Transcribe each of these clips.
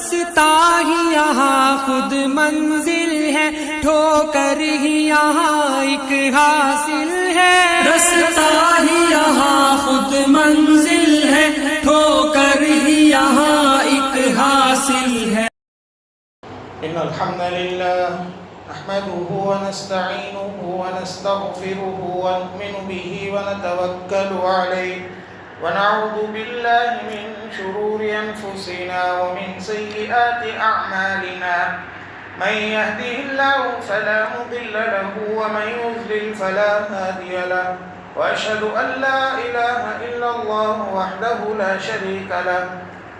رستا ہی یہاں خود منزل ہے، ٹھوکر ہی یہاں ایک حاصل ہے، رستا ہی یہاں خود منزل ہے، ٹھوکر ہی یہاں ایک حاصل ہے۔ إن الحمد لله نحمده ونستعينه ونستغفره ونؤمن به ونتوكل عليه ونعوذ بالله من شرور أنفسنا ومن سيئات أعمالنا، من يهده الله فلا مضل له ومن يضلل فلا هادي له، وأشهد أن لا إله إلا الله وحده لا شريك له،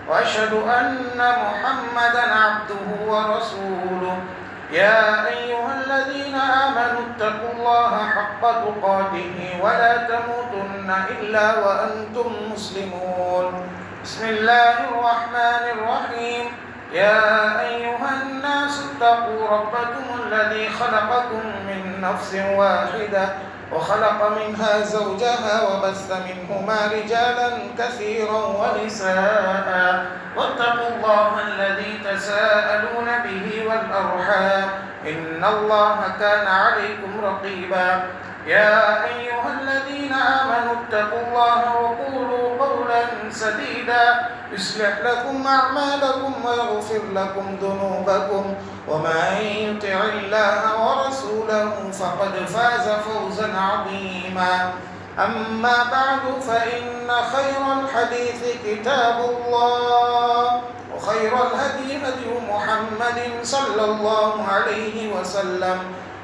وأشهد أن محمدًا عبده ورسوله، يا أيها الذين آمنوا اتقوا الله حق تقاته ولا تموتن إلا وأنتم مسلمون، بسم الله الرحمن الرحيم، يا أيها الناس اتقوا ربكم الذي خلقكم من نفس واحدة وخلق منها زوجها وبث منهما رجالا كثيرا ونساء، واتقوا الله الذي تساءلون به والأرحام إن الله كان عليكم رقيبا، يا أيها الذين آمنوا اتقوا الله وقولوا قولا سديدا يصلح لكم أعمالكم ويغفر لكم ذنوبكم، ومن يطع الله ورسوله فقد فاز فوزا عظيما، أما بعد فإن خير الحديث كتاب الله، وخير الهدي هدي محمد صلى الله عليه وسلم،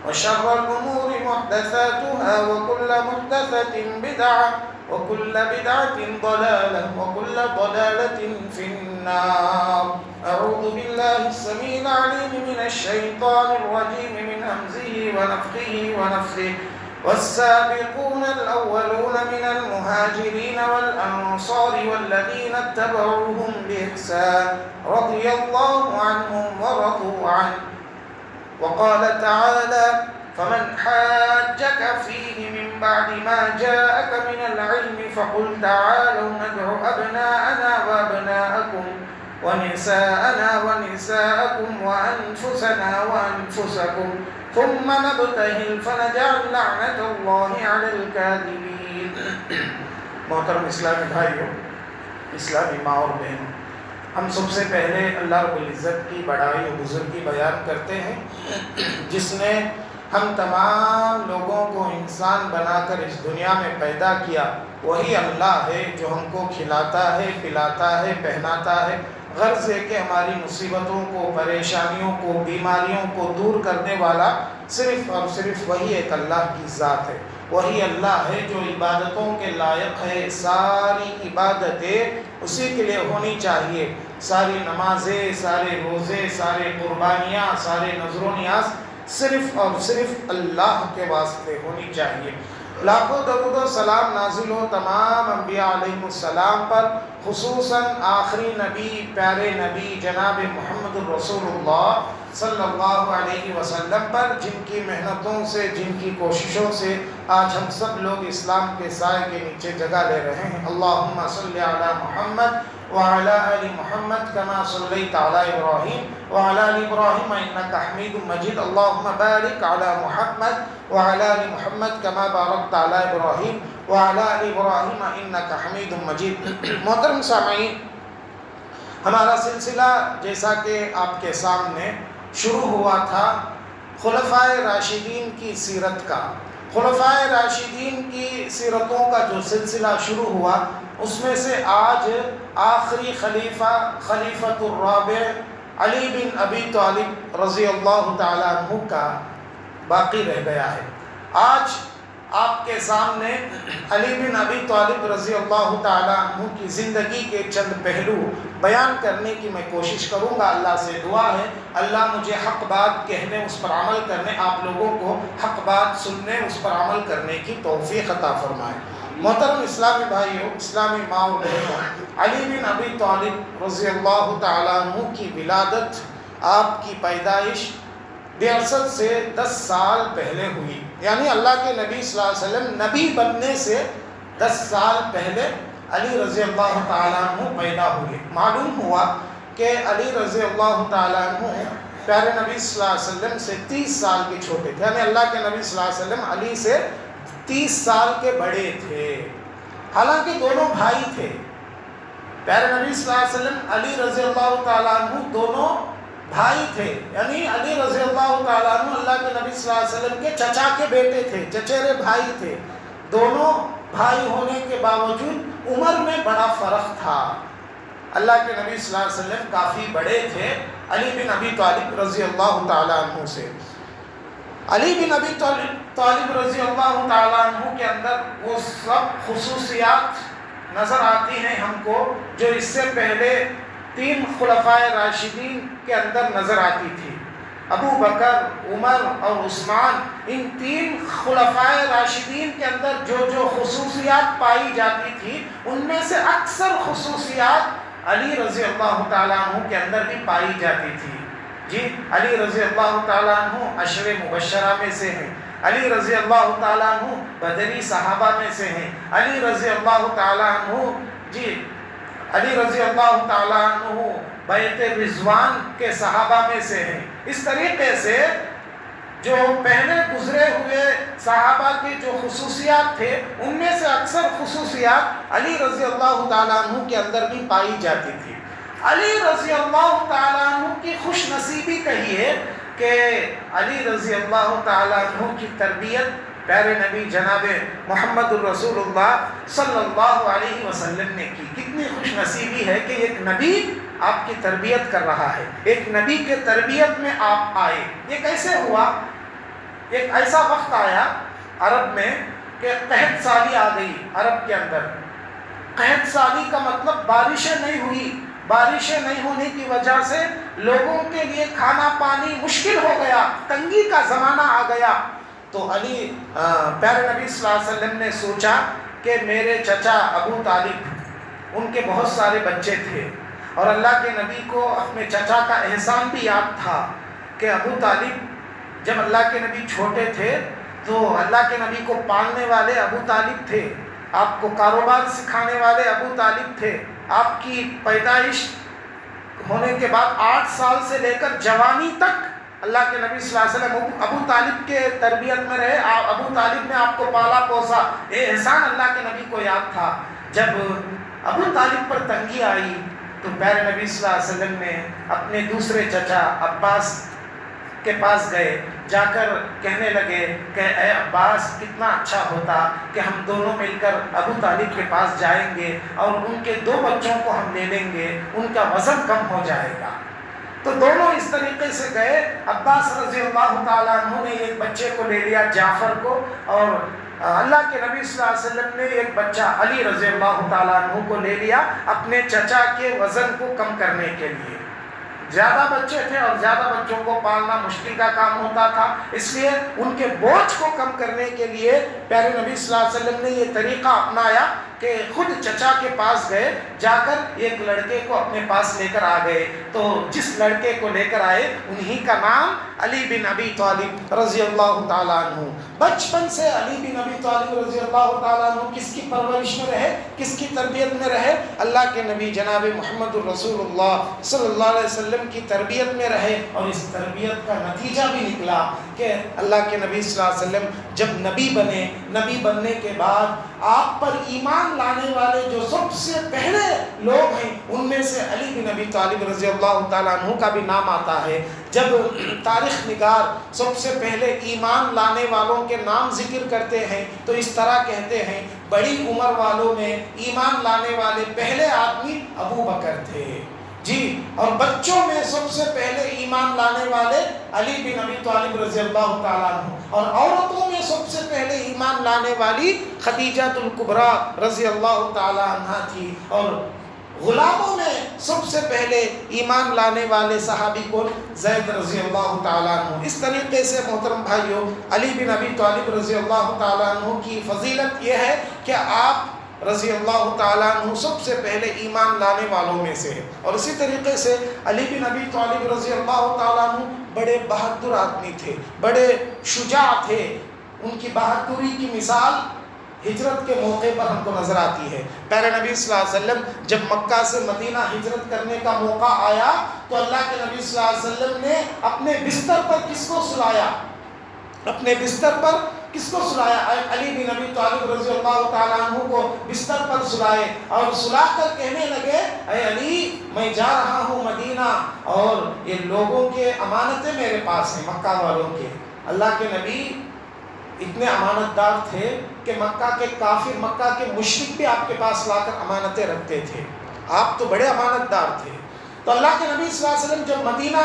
وشر الأمور محدثاتها وكل محدثة بدعة وكل بدعة ضلالة وكل ضلالة في النار، أعوذ بالله السميع العليم من الشيطان الرجيم من همزه ونفخه ونفثه، والسابقون الأولون من المهاجرين والأنصار والذين اتبعوهم بإحسان رضي الله عنهم ورضوا عنه، وقال تعالى فمن حاجك فيه من بعد ما جاءك من العلم فقل تعالوا ندع أبناءنا وأبناءكم ونساءنا ونساءكم وأنفسنا وأنفسكم ثم نبتهل فنجعل لعنة الله على الكاذبين۔ محترم اسلامی بھائیوں، اسلامی ماں اور بہنوں، ہم سب سے پہلے اللہ رب العزت کی بڑائی و بزرگی بیان کرتے ہیں جس نے ہم تمام لوگوں کو انسان بنا کر اس دنیا میں پیدا کیا۔ وہی اللہ ہے جو ہم کو کھلاتا ہے، پلاتا ہے، پہناتا ہے، غرض ہے کہ ہماری مصیبتوں کو، پریشانیوں کو، بیماریوں کو دور کرنے والا صرف اور صرف وہی ایک اللہ کی ذات ہے۔ وہی اللہ ہے جو عبادتوں کے لائق ہے، ساری عبادتیں اسی کے لیے ہونی چاہیے، ساری نمازیں، سارے روزے، سارے قربانیاں، سارے نذر و نیاز صرف اور صرف اللہ کے واسطے ہونی چاہیے۔ لاکھوں درود و سلام نازل ہو تمام انبیاء علیہ السلام پر، خصوصاً آخری نبی، پیارے نبی جناب محمد الرسول اللہ صلی اللہ علیہ وسلم پر، جن کی محنتوں سے، جن کی کوششوں سے آج ہم سب لوگ اسلام کے سائے کے نیچے جگہ لے رہے ہیں۔ اللہم صلی علی محمد وعلی آل محمد کما صلیت علی ابراہیم وعلی آل ابراہیم انک حمید مجید، اللہم بارک علی محمد وعلی آل محمد کما بارکت علی ابراہیم وعلی آل ابراہیم انک حمید مجید۔ محترم سامعین، ہمارا سلسلہ جیسا کہ آپ کے سامنے شروع ہوا تھا خلفائے راشدین کی سیرت کا۔ خلفائے راشدین کی سیرتوں کا جو سلسلہ شروع ہوا، اس میں سے آج آخری خلیفہ، خلیفۃ الرابع علی بن ابی طالب رضی اللہ تعالیٰ عنہ کا باقی رہ گیا ہے۔ آج آپ کے سامنے علی بن ابی طالب رضی اللہ تعالیٰ عنہ کی زندگی کے چند پہلو بیان کرنے کی میں کوشش کروں گا۔ اللہ سے دعا ہے اللہ مجھے حق بات کہنے، اس پر عمل کرنے، آپ لوگوں کو حق بات سننے، اس پر عمل کرنے کی توفیق عطا فرمائے۔ محترم اسلامی بھائیوں، اسلامی ماں و بہنوں، علی بن ابی طالب رضی اللہ تعالیٰ عنہ کی ولادت، آپ کی پیدائش بعثت سے 10 سال پہلے ہوئی، یعنی اللہ کے نبی صلی اللہ علیہ وسلم نبی بننے سے 10 سال پہلے علی رضی اللہ تعالیٰ عنہ پیدا ہوئے۔ معلوم ہوا کہ علی رضی اللہ تعالیٰ عنہ پیارے نبی صلی اللہ علیہ وسلم سے 30 سال کے چھوٹے تھے، یعنی اللہ کے نبی صلی اللہ علیہ وسلم علی سے 30 سال کے بڑے تھے، حالانکہ دونوں بھائی تھے۔ پیارے نبی صلی اللہ علیہ وسلم علی رضی اللہ تعالیٰ عنہ دونوں بھائی تھے، یعنی علی رضی اللہ تعالیٰ عنہ اللہ کے نبی صلی اللہ علیہ وسلم کے چچا کے بیٹے تھے، چچیرے بھائی تھے۔ دونوں بھائی ہونے کے باوجود عمر میں بڑا فرق تھا۔ اللہ کے نبی صلی اللہ علیہ وسلم کافی بڑے تھے علی بن ابی طالب رضی اللہ تعالیٰ عنہ سے۔ علی بن ابی طالب رضی اللہ تعالیٰ عنہ کے اندر وہ سب خصوصیات نظر آتی ہیں ہم کو جو اس سے پہلے 3 خلفائے راشدین کے اندر نظر آتی تھی۔ ابو بکر، عمر اور عثمان، ان 3 خلفائے راشدین کے اندر جو خصوصیات پائی جاتی تھی ان میں سے اکثر خصوصیات علی رضی اللہ تعالیٰ عنہ کے اندر بھی پائی جاتی تھی۔ جی، علی رضی اللہ تعالیٰ عنہ عشر مبشرہ میں سے ہیں، علی رضی اللہ تعالیٰ عنہ بدری صحابہ میں سے ہیں، علی رضی اللہ تعالیٰ عنہ علی رضی اللہ تعالیٰ عنہ بیعت رضوان کے صحابہ میں سے ہیں۔ اس طریقے سے جو پہلے گزرے ہوئے صحابہ کی جو خصوصیات تھے ان میں سے اکثر خصوصیات علی رضی اللہ تعالیٰ عنہ کے اندر بھی پائی جاتی تھی۔ علی رضی اللہ تعالیٰ عنہ کی خوش نصیبی کہیے کہ علی رضی اللہ تعالیٰ عنہ کی تربیت پیارے نبی جناب محمد الرسول اللہ صلی اللہ علیہ وسلم نے کی۔ کتنی خوش نصیبی ہے کہ ایک نبی آپ کی تربیت کر رہا ہے، ایک نبی کے تربیت میں آپ آئے۔ یہ کیسے ہوا؟ ایک ایسا وقت آیا عرب میں کہ قحط سالی آ گئی عرب کے اندر۔ قحط سالی کا مطلب بارشیں نہیں ہوئی، بارشیں نہیں ہونے کی وجہ سے لوگوں کے لیے کھانا پانی مشکل ہو گیا، تنگی کا زمانہ آ گیا۔ تو علی پیارے نبی صلی اللہ علیہ وسلم نے سوچا کہ میرے چچا ابو طالب، ان کے بہت سارے بچے تھے اور اللہ کے نبی کو اپنے چچا کا احسان بھی یاد تھا کہ ابو طالب جب اللہ کے نبی چھوٹے تھے تو اللہ کے نبی کو پالنے والے ابو طالب تھے، آپ کو کاروبار سکھانے والے ابو طالب تھے۔ آپ کی پیدائش ہونے کے بعد 8 سال سے لے کر جوانی تک اللہ کے نبی صلی اللہ علیہ وسلم ابو طالب کے تربیت میں رہے، ابو طالب نے آپ کو پالا پوسا، یہ احسان اللہ کے نبی کو یاد تھا۔ جب ابو طالب پر تنگی آئی تو پیارے نبی صلی اللہ علیہ وسلم نے اپنے دوسرے چچا عباس کے پاس گئے، جا کر کہنے لگے کہ اے عباس، کتنا اچھا ہوتا کہ ہم دونوں مل کر ابو طالب کے پاس جائیں گے اور ان کے 2 بچوں کو ہم لے لیں گے، ان کا وزن کم ہو جائے گا۔ تو دونوں اس طریقے سے گئے۔ عباس رضی اللہ تعالیٰ عنہ نے ایک بچے کو لے لیا جعفر کو، اور اللہ کے نبی صلی اللہ علیہ وسلم نے ایک بچہ علی رضی اللہ تعالیٰ عنہ کو لے لیا اپنے چچا کے وزن کو کم کرنے کے لیے۔ زیادہ بچے تھے اور زیادہ بچوں کو پالنا مشکل کا کام ہوتا تھا، اس لیے ان کے بوجھ کو کم کرنے کے لیے پیارے نبی صلی اللہ علیہ وسلم نے یہ طریقہ اپنایا کہ خود چچا کے پاس گئے، جا کر ایک لڑکے کو اپنے پاس لے کر آ گئے۔ تو جس لڑکے کو لے کر آئے انہی کا نام علی بن ابی طالب رضی اللہ تعالیٰ عنہ۔ بچپن سے علی بن ابی طالب رضی اللہ تعالیٰ عنہ کس کی پرورش میں رہے، کس کی تربیت میں رہے؟ اللہ کے نبی جناب محمد الرسول اللہ صلی اللہ علیہ وسلم کی تربیت میں رہے، اور اس تربیت کا نتیجہ بھی نکلا کہ اللہ کے نبی صلی اللہ علیہ وسلم جب نبی بنے، نبی بننے کے بعد آپ پر ایمان لانے والے جو سب سے پہلے لوگ ہیں ان میں سے علی بن ابی طالب رضی اللہ تعالیٰ عنہ کا بھی نام آتا ہے۔ جب تاریخ نگار سب سے پہلے ایمان لانے والوں کے نام ذکر کرتے ہیں تو اس طرح کہتے ہیں بڑی عمر والوں میں ایمان لانے والے پہلے آدمی ابو بکر تھے، جی، اور بچوں میں سب سے پہلے ایمان لانے والے علی بن ابی طالب رضی اللہ تعالیٰ عنہ، اور عورتوں میں سب سے پہلے ایمان لانے والی خدیجہ الکبریٰ رضی اللہ تعالیٰ عنہ تھی، اور غلاموں میں سب سے پہلے ایمان لانے والے صحابی کو زید رضی اللہ تعالیٰ عنہ۔ اس طریقے سے محترم بھائیوں، علی بن ابی طالب رضی اللہ تعالیٰ عنہ کی فضیلت یہ ہے کہ آپ رضی اللہ تعالیٰ عنہ سب سے پہلے ایمان لانے والوں میں سے ہے، اور اسی طریقے سے علی بن ابی طالب رضی اللہ تعالیٰ عنہ بڑے بہادر آدمی تھے، بڑے شجاع تھے۔ ان کی بہادری کی مثال ہجرت کے موقع پر ہم کو نظر آتی ہے۔ پیارے نبی صلی اللہ علیہ وسلم جب مکہ سے مدینہ ہجرت کرنے کا موقع آیا تو اللہ کے نبی صلی اللہ علیہ وسلم نے اپنے بستر پر کس کو سلایا؟ اپنے بستر پر کس کو سلایا؟ علی بن ابی طالب رضی اللہ تعالیٰ عنہ کو بستر پر سلائے اور سلا کر کہنے لگے اے علی میں جا رہا ہوں مدینہ اور یہ لوگوں کے امانتیں میرے پاس ہیں، مکہ والوں کے۔ اللہ کے نبی اتنے امانت دار تھے کہ مکہ کے کافر، مکہ کے مشرک بھی آپ کے پاس لا کر امانتیں رکھتے تھے، آپ تو بڑے امانت دار تھے۔ تو اللہ کے نبی صلی اللہ علیہ وسلم جب مدینہ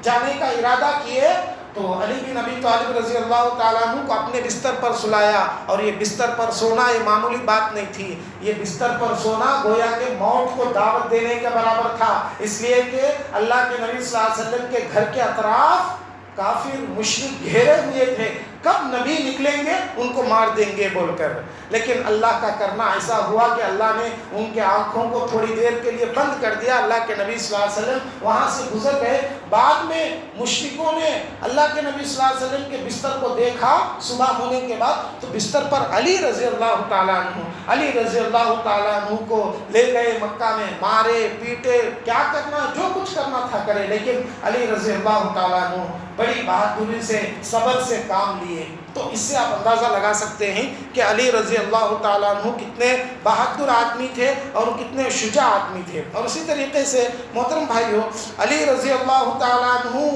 جانے کا ارادہ کیے تو علی بن ابی طالب رضی اللہ تعالیٰ عنہ کو اپنے بستر پر سلایا، اور یہ بستر پر سونا یہ معمولی بات نہیں تھی، یہ بستر پر سونا گویا کہ موت کو دعوت دینے کے برابر تھا، اس لیے کہ اللہ کے نبی صلی اللہ علیہ وسلم کے گھر کے اطراف کافر مشرک گھیرے ہوئے تھے، کب نبی نکلیں گے ان کو مار دیں گے بول کر۔ لیکن اللہ کا کرنا ایسا ہوا کہ اللہ نے ان کے آنکھوں کو تھوڑی دیر کے لیے بند کر دیا، اللہ کے نبی صلی اللہ علیہ وسلم وہاں سے گزر گئے۔ بعد میں مشرکوں نے اللہ کے نبی صلی اللہ علیہ وسلم کے بستر کو دیکھا صبح ہونے کے بعد، تو بستر پر علی رضی اللہ تعالیٰ عنہ، علی رضی اللہ تعالیٰ عنہ کو لے گئے مکہ میں، مارے پیٹے، کیا کرنا جو کچھ کرنا تھا کرے، لیکن علی رضی اللہ تعالیٰ عنہ بڑی بہادری سے صبر سے کام لیے۔ تو اس سے آپ اندازہ لگا سکتے ہیں کہ علی رضی اللہ تعالیٰ عنہ کتنے بہادر آدمی تھے اور کتنے شجاع آدمی تھے۔ اور اسی طریقے سے محترم بھائیوں، علی رضی اللہ تعالیٰ عنہ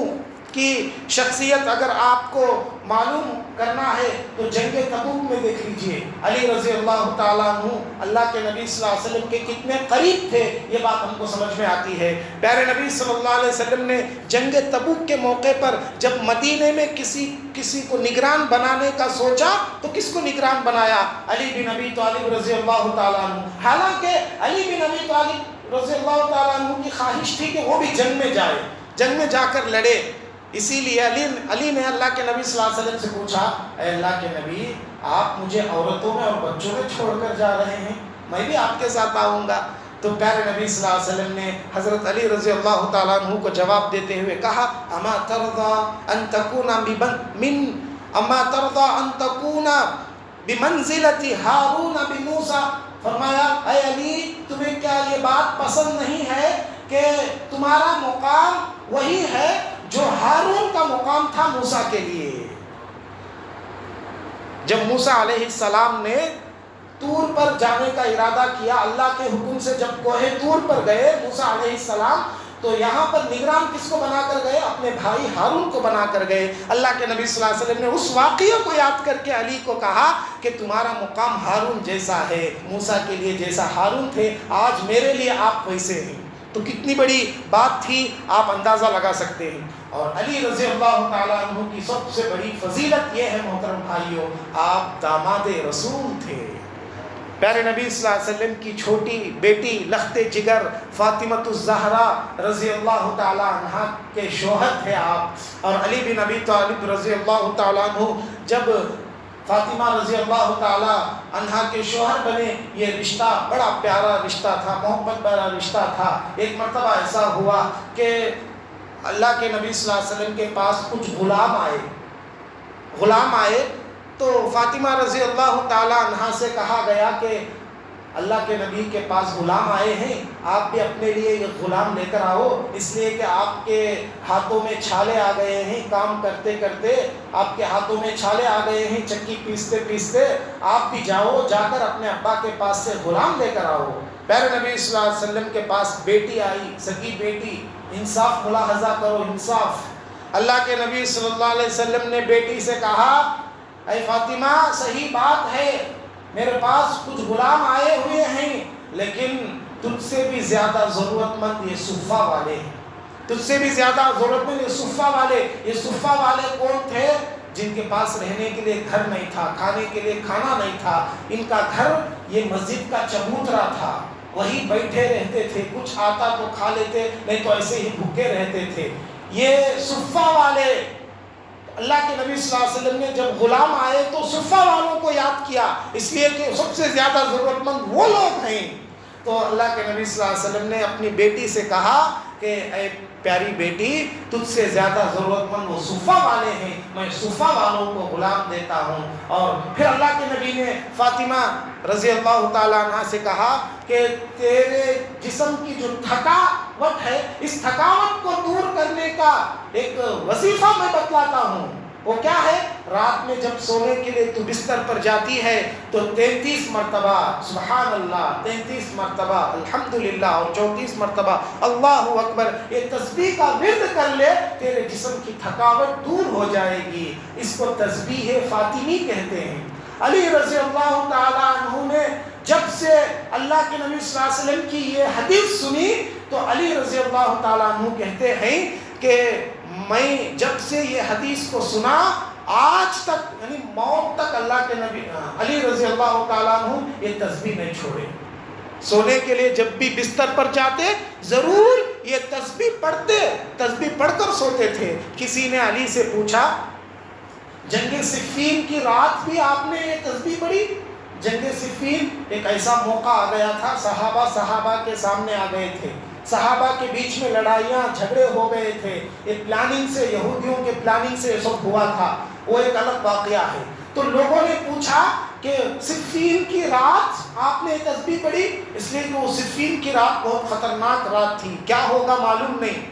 کی شخصیت اگر آپ کو معلوم کرنا ہے تو جنگ تبوک میں دیکھ لیجئے، علی رضی اللہ تعالیٰ عنہ اللہ کے نبی صلی اللہ علیہ وسلم کے کتنے قریب تھے، یہ بات ہم کو سمجھ میں آتی ہے۔ پیارے نبی صلی اللہ علیہ وسلم نے جنگ تبوک کے موقع پر جب مدینے میں کسی کو نگران بنانے کا سوچا تو کس کو نگران بنایا؟ علی بن ابی طالب رضی اللہ تعالیٰ عنہ۔ حالانکہ علی بن ابی طالب رضی اللہ تعالیٰ عنہ کی خواہش تھی کہ وہ بھی جنگ میں جائے، جنگ میں جا کر لڑے، اسی لیے علی نے اللہ کے نبی صلی اللہ علیہ وسلم سے پوچھا اے اللہ کے نبی آپ مجھے عورتوں میں اور بچوں میں چھوڑ کر جا رہے ہیں، میں بھی آپ کے ساتھ آؤں گا۔ تو پیارے نبی صلی اللہ علیہ وسلم نے حضرت علی رضی اللہ تعالیٰ عنہ کو جواب دیتے ہوئے کہا اما ترضى ان تكون بمنزلة ہارون بموسیٰ، فرمایا اے علی تمہیں کیا یہ بات پسند نہیں ہے کہ تمہارا مقام وہی ہے جو ہارون کا مقام تھا موسیٰ کے لیے۔ جب موسیٰ علیہ السلام نے طور پر جانے کا ارادہ کیا، اللہ کے حکم سے جب کوہ طور پر گئے موسیٰ علیہ السلام، تو یہاں پر نگران کس کو بنا کر گئے؟ اپنے بھائی ہارون کو بنا کر گئے۔ اللہ کے نبی صلی اللہ علیہ وسلم نے اس واقعے کو یاد کر کے علی کو کہا کہ تمہارا مقام ہارون جیسا ہے، موسیٰ کے لیے جیسا ہارون تھے آج میرے لیے آپ ویسے ہیں۔ تو کتنی بڑی بات تھی آپ اندازہ لگا سکتے ہیں۔ اور علی رضی اللہ تعالیٰ عنہ کی سب سے بڑی فضیلت یہ ہے محترم بھائیوں، آپ داماد رسول تھے۔ پیارے نبی صلی اللہ علیہ وسلم کی چھوٹی بیٹی لخت جگر فاطمۃ الزہرا رضی اللہ تعالیٰ عنہ کے شوہر تھے آپ، اور علی بن ابی طالب رضی اللہ تعالیٰ عنہ جب فاطمہ رضی اللہ تعالیٰ عنہ کے شوہر بنے، یہ رشتہ بڑا پیارا رشتہ تھا، محبت بڑا رشتہ تھا۔ ایک مرتبہ ایسا ہوا کہ اللہ کے نبی صلی اللہ علیہ وسلم کے پاس کچھ غلام آئے تو فاطمہ رضی اللہ تعالیٰ عنہ سے کہا گیا کہ اللہ کے نبی کے پاس غلام آئے ہیں، آپ بھی اپنے لیے یہ غلام لے کر آؤ، اس لیے کہ آپ کے ہاتھوں میں چھالے آ گئے ہیں، کام کرتے کرتے آپ کے ہاتھوں میں چھالے آ گئے ہیں، چکی پیستے پیستے آپ بھی جاؤ، جا کر اپنے ابا کے پاس سے غلام لے کر آؤ۔ پیارے نبی صلی اللہ علیہ وسلم کے پاس بیٹی آئی، سگی بیٹی، انصاف ملاحظہ کرو، انصاف۔ اللہ کے نبی صلی اللہ علیہ وسلم نے بیٹی سے کہا اے فاطمہ صحیح بات ہے میرے پاس کچھ غلام آئے ہوئے ہیں، لیکن تجھ سے بھی زیادہ ضرورت مند یہ صفہ والے ہیں، تجھ سے بھی زیادہ ضرورت مند یہ صفہ والے۔ یہ صفہ والے کون تھے؟ جن کے پاس رہنے کے لیے گھر نہیں تھا، کھانے کے لیے کھانا نہیں تھا، ان کا گھر یہ مسجد کا چبوترا تھا، وہی بیٹھے رہتے تھے، کچھ آتا تو کھا لیتے نہیں تو ایسے ہی بھوکے رہتے تھے۔ یہ صفہ والے، اللہ کے نبی صلی اللہ علیہ وسلم نے جب غلام آئے تو صفہ والوں کو یاد کیا، اس لیے کہ سب سے زیادہ ضرورت مند وہ لوگ ہیں۔ تو اللہ کے نبی صلی اللہ علیہ وسلم نے اپنی بیٹی سے کہا کہ اے پیاری بیٹی تجھ سے زیادہ ضرورت مند وہ صفہ والے ہیں، میں صفہ والوں کو غلام دیتا ہوں۔ اور پھر اللہ کے نبی نے فاطمہ رضی اللہ تعالیٰ عنہ سے کہا کہ تیرے جسم کی جو تھکاوٹ ہے، اس تھکاوٹ کو دور کرنے کا ایک وظیفہ میں بتلاتا ہوں۔ وہ کیا ہے؟ رات میں جب سونے کے لیے تو بستر پر جاتی ہے تو 33 مرتبہ سبحان اللہ، 33 مرتبہ الحمدللہ اور 34 مرتبہ اللہ اکبر، یہ تسبیح کا ورد کر لے، تیرے جسم کی تھکاوٹ دور ہو جائے گی۔ اس کو تسبیح فاطمی کہتے ہیں۔ علی رضی اللہ تعالیٰ عنہ نے جب سے اللہ کے نبی صلی اللہ علیہ وسلم کی یہ حدیث سنی تو علی رضی اللہ تعالیٰ عنہ کہتے ہیں کہ میں جب سے یہ حدیث کو سنا آج تک یعنی موت تک اللہ کے نبی علی رضی اللہ تعالیٰ عنہ یہ تسبیح نہیں چھوڑے۔ سونے کے لیے جب بھی بستر پر جاتے ضرور یہ تسبیح پڑھتے، تسبیح پڑھ کر سوتے تھے۔ کسی نے علی سے پوچھا جنگ صفین کی رات بھی آپ نے یہ تسبیح پڑھی؟ جنگ صفین ایک ایسا موقع آ گیا تھا، صحابہ کے سامنے آ گئے تھے، صحابہ کے بیچ میں لڑائیاں جھگڑے ہو گئے تھے، ایک پلاننگ سے یہودیوں کے پلاننگ سے یہ سب ہوا تھا، وہ ایک الگ واقعہ ہے۔ تو لوگوں نے پوچھا کہ صفین کی رات آپ نے تسبیح پڑھی؟ اس لیے کہ وہ صفین کی رات بہت خطرناک رات تھی، کیا ہوگا معلوم نہیں۔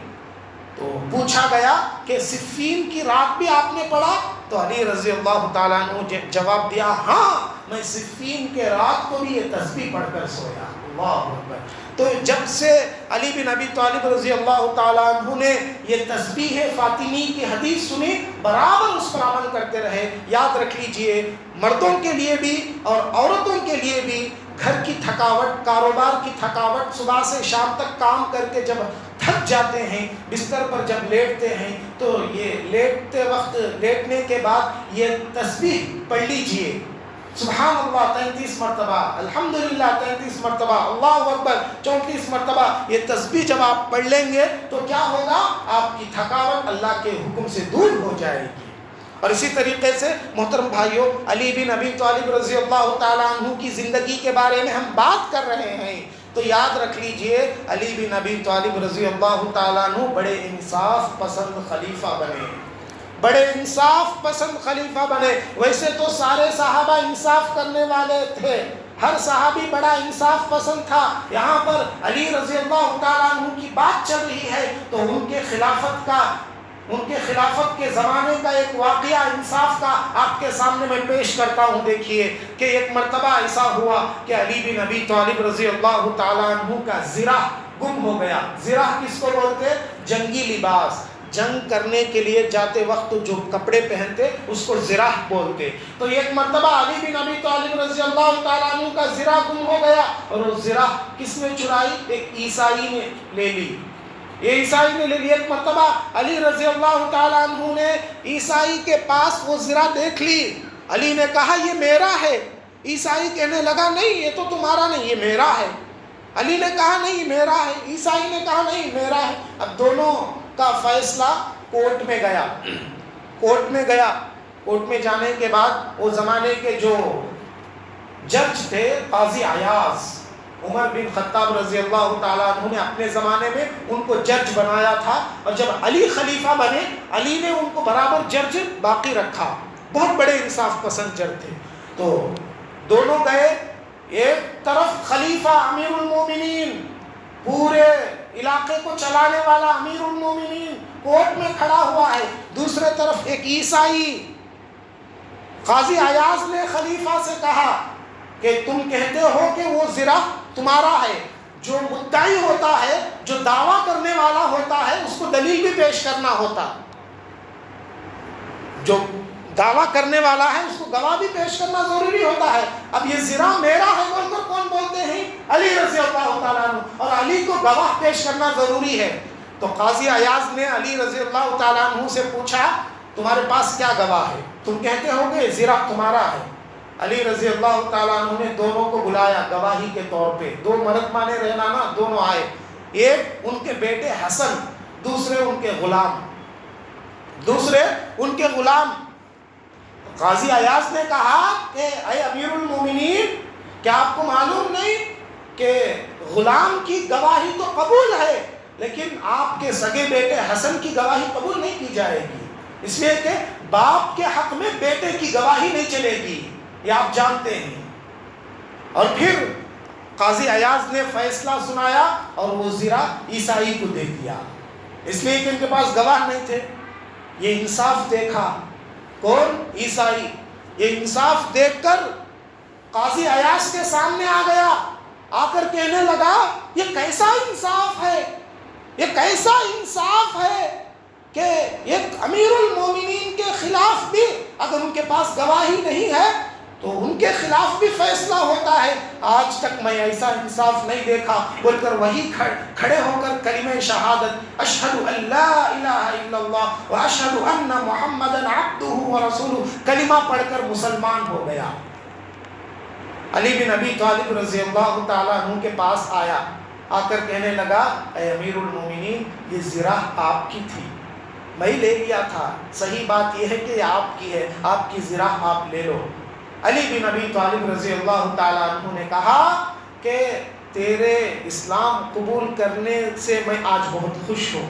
تو پوچھا گیا کہ صفین کی رات بھی آپ نے پڑھا؟ تو علی رضی اللہ تعالیٰ عنہ جواب دیا ہاں میں صفین کے رات کو بھی یہ تسبیح پڑھ کر سویا۔ اللہ اکبر۔ تو جب سے علی بن ابی طالب رضی اللہ تعالیٰ عنہ نے یہ تسبیح فاطمی کی حدیث سنی برابر اس پر عمل کرتے رہے۔ یاد رکھ لیجئے مردوں کے لیے بھی اور عورتوں کے لیے بھی گھر کی تھکاوٹ، کاروبار کی تھکاوٹ، صبح سے شام تک کام کر کے جب تھک جاتے ہیں، بستر پر جب لیٹتے ہیں تو یہ لیٹتے وقت لیٹنے کے بعد یہ تسبیح پڑھ لیجئے، سبحان اللہ 33 مرتبہ، الحمدللہ 33 مرتبہ، اللہ اکبر 34 مرتبہ۔ یہ تسبیح جب آپ پڑھ لیں گے تو کیا ہوگا؟ آپ کی تھکاوٹ اللہ کے حکم سے دور ہو جائے گی۔ اور اسی طریقے سے محترم بھائیوں، علی بن ابی طالب رضی اللہ تعالیٰ عنہ کی زندگی کے بارے میں ہم بات کر رہے ہیں تو یاد رکھ لیجئے علی بن ابی طالب رضی اللہ تعالیٰ عنہ بڑے انصاف پسند خلیفہ بنے، بڑے انصاف پسند خلیفہ بنے۔ ویسے تو سارے صحابہ انصاف کرنے والے تھے، ہر صحابی بڑا انصاف پسند تھا، یہاں پر علی رضی اللہ تعالیٰ عنہ کی بات چل رہی ہے تو ان کے خلافت کے زمانے کا ایک واقعہ انصاف کا آپ کے سامنے میں پیش کرتا ہوں۔ دیکھیے کہ ایک مرتبہ ایسا ہوا کہ علی بن ابی طالب رضی اللہ تعالیٰ عنہ کا زرہ گم ہو گیا۔ زرہ کس کو بولتے؟ جنگی لباس، جنگ کرنے کے لیے جاتے وقت جو کپڑے پہنتے اس کو زرہ بولتے۔ تو ایک مرتبہ علی بن ابی طالب رضی اللہ تعالیٰ عنہ کا زرہ گم ہو گیا اور وہ زرہ کس نے چرائی؟ ایک عیسائی نے لے لی، یہ عیسائی نے لے لی۔ ایک مرتبہ علی رضی اللہ تعالیٰ عنہ نے عیسائی کے پاس وہ زرہ دیکھ لی، علی نے کہا یہ میرا ہے، عیسائی کہنے لگا نہیں یہ تو تمہارا نہیں، یہ میرا ہے۔ علی نے کہا نہیں میرا ہے، عیسائی نے کہا نہیں میرا ہے۔ اب دونوں کا فیصلہ کورٹ میں گیا، کورٹ میں جانے کے بعد وہ زمانے کے جو جج تھے قاضی عیاض، عمر بن خطاب رضی اللہ تعالیٰ عنہ نے اپنے زمانے میں ان کو جج بنایا تھا، اور جب علی خلیفہ بنے علی نے ان کو برابر جج باقی رکھا، بہت بڑے انصاف پسند جج تھے۔ تو دونوں گئے، ایک طرف خلیفہ امیر المومنین، پورے علاقے کو چلانے والا امیر المومنین کورٹ میں کھڑا ہوا ہے، دوسرے طرف ایک عیسائی۔ قاضی عیاض نے خلیفہ سے کہا کہ تم کہتے ہو کہ وہ زرہ تمہارا ہے، جو مدعی ہوتا ہے، جو دعویٰ کرنے والا ہوتا ہے اس کو دلیل بھی پیش کرنا ہوتا، جو دعویٰ کرنے والا ہے اس کو گواہ بھی پیش کرنا ضروری ہوتا ہے۔ اب یہ زرہ میرا ہے بول کر کون بولتے ہیں؟ علی رضی اللہ تعالیٰ عنہ، اور علی کو گواہ پیش کرنا ضروری ہے۔ تو قاضی عیاض نے علی رضی اللہ تعالیٰ عنہ سے پوچھا تمہارے پاس کیا گواہ ہے؟ تم کہتے ہو کہ زرہ تمہارا ہے۔ علی رضی اللہ تعالیٰ عنہ نے دونوں کو بلایا گواہی کے طور پہ، دو مرد مانے رہنا نا، دونوں آئے، ایک ان کے بیٹے حسن، دوسرے ان کے غلام۔ قاضی عیاض نے کہا کہ اے امیر المومنین، کیا آپ کو معلوم نہیں کہ غلام کی گواہی تو قبول ہے لیکن آپ کے سگے بیٹے حسن کی گواہی قبول نہیں کی جائے گی، اس لیے کہ باپ کے حق میں بیٹے کی گواہی نہیں چلے گی، یہ آپ جانتے ہیں۔ اور پھر قاضی ایاز نے فیصلہ سنایا اور وہ زرہ عیسائی کو دے دیا، اس لیے کہ ان کے پاس گواہ نہیں تھے۔ یہ انصاف دیکھا کون؟ عیسائی۔ یہ انصاف دیکھ کر قاضی ایاز کے سامنے آ گیا، آ کر کہنے لگا یہ کیسا انصاف ہے، یہ کیسا انصاف ہے کہ ایک امیر المومنین کے خلاف بھی اگر ان کے پاس گواہی نہیں ہے تو ان کے خلاف بھی فیصلہ ہوتا ہے۔ آج تک میں ایسا انصاف نہیں دیکھا، بول کر وہی کھڑے ہو کر کلمہ شہادت اشہد ان لا الہ الا اللہ واشہد ان محمدا عبدہ ورسولہ کلمہ پڑھ کر مسلمان ہو گیا۔ علی بن ابی طالب رضی اللہ تعالیٰ عنہ کے پاس آیا، آ کر کہنے لگا اے امیر المومنین یہ زرہ آپ کی تھی، میں لے لیا تھا، صحیح بات یہ ہے کہ یہ آپ کی ہے، آپ کی زرہ آپ لے لو۔ علی بن ابی طالب رضی اللہ تعالیٰ عنہ نے کہا کہ تیرے اسلام قبول کرنے سے میں آج بہت خوش ہوں،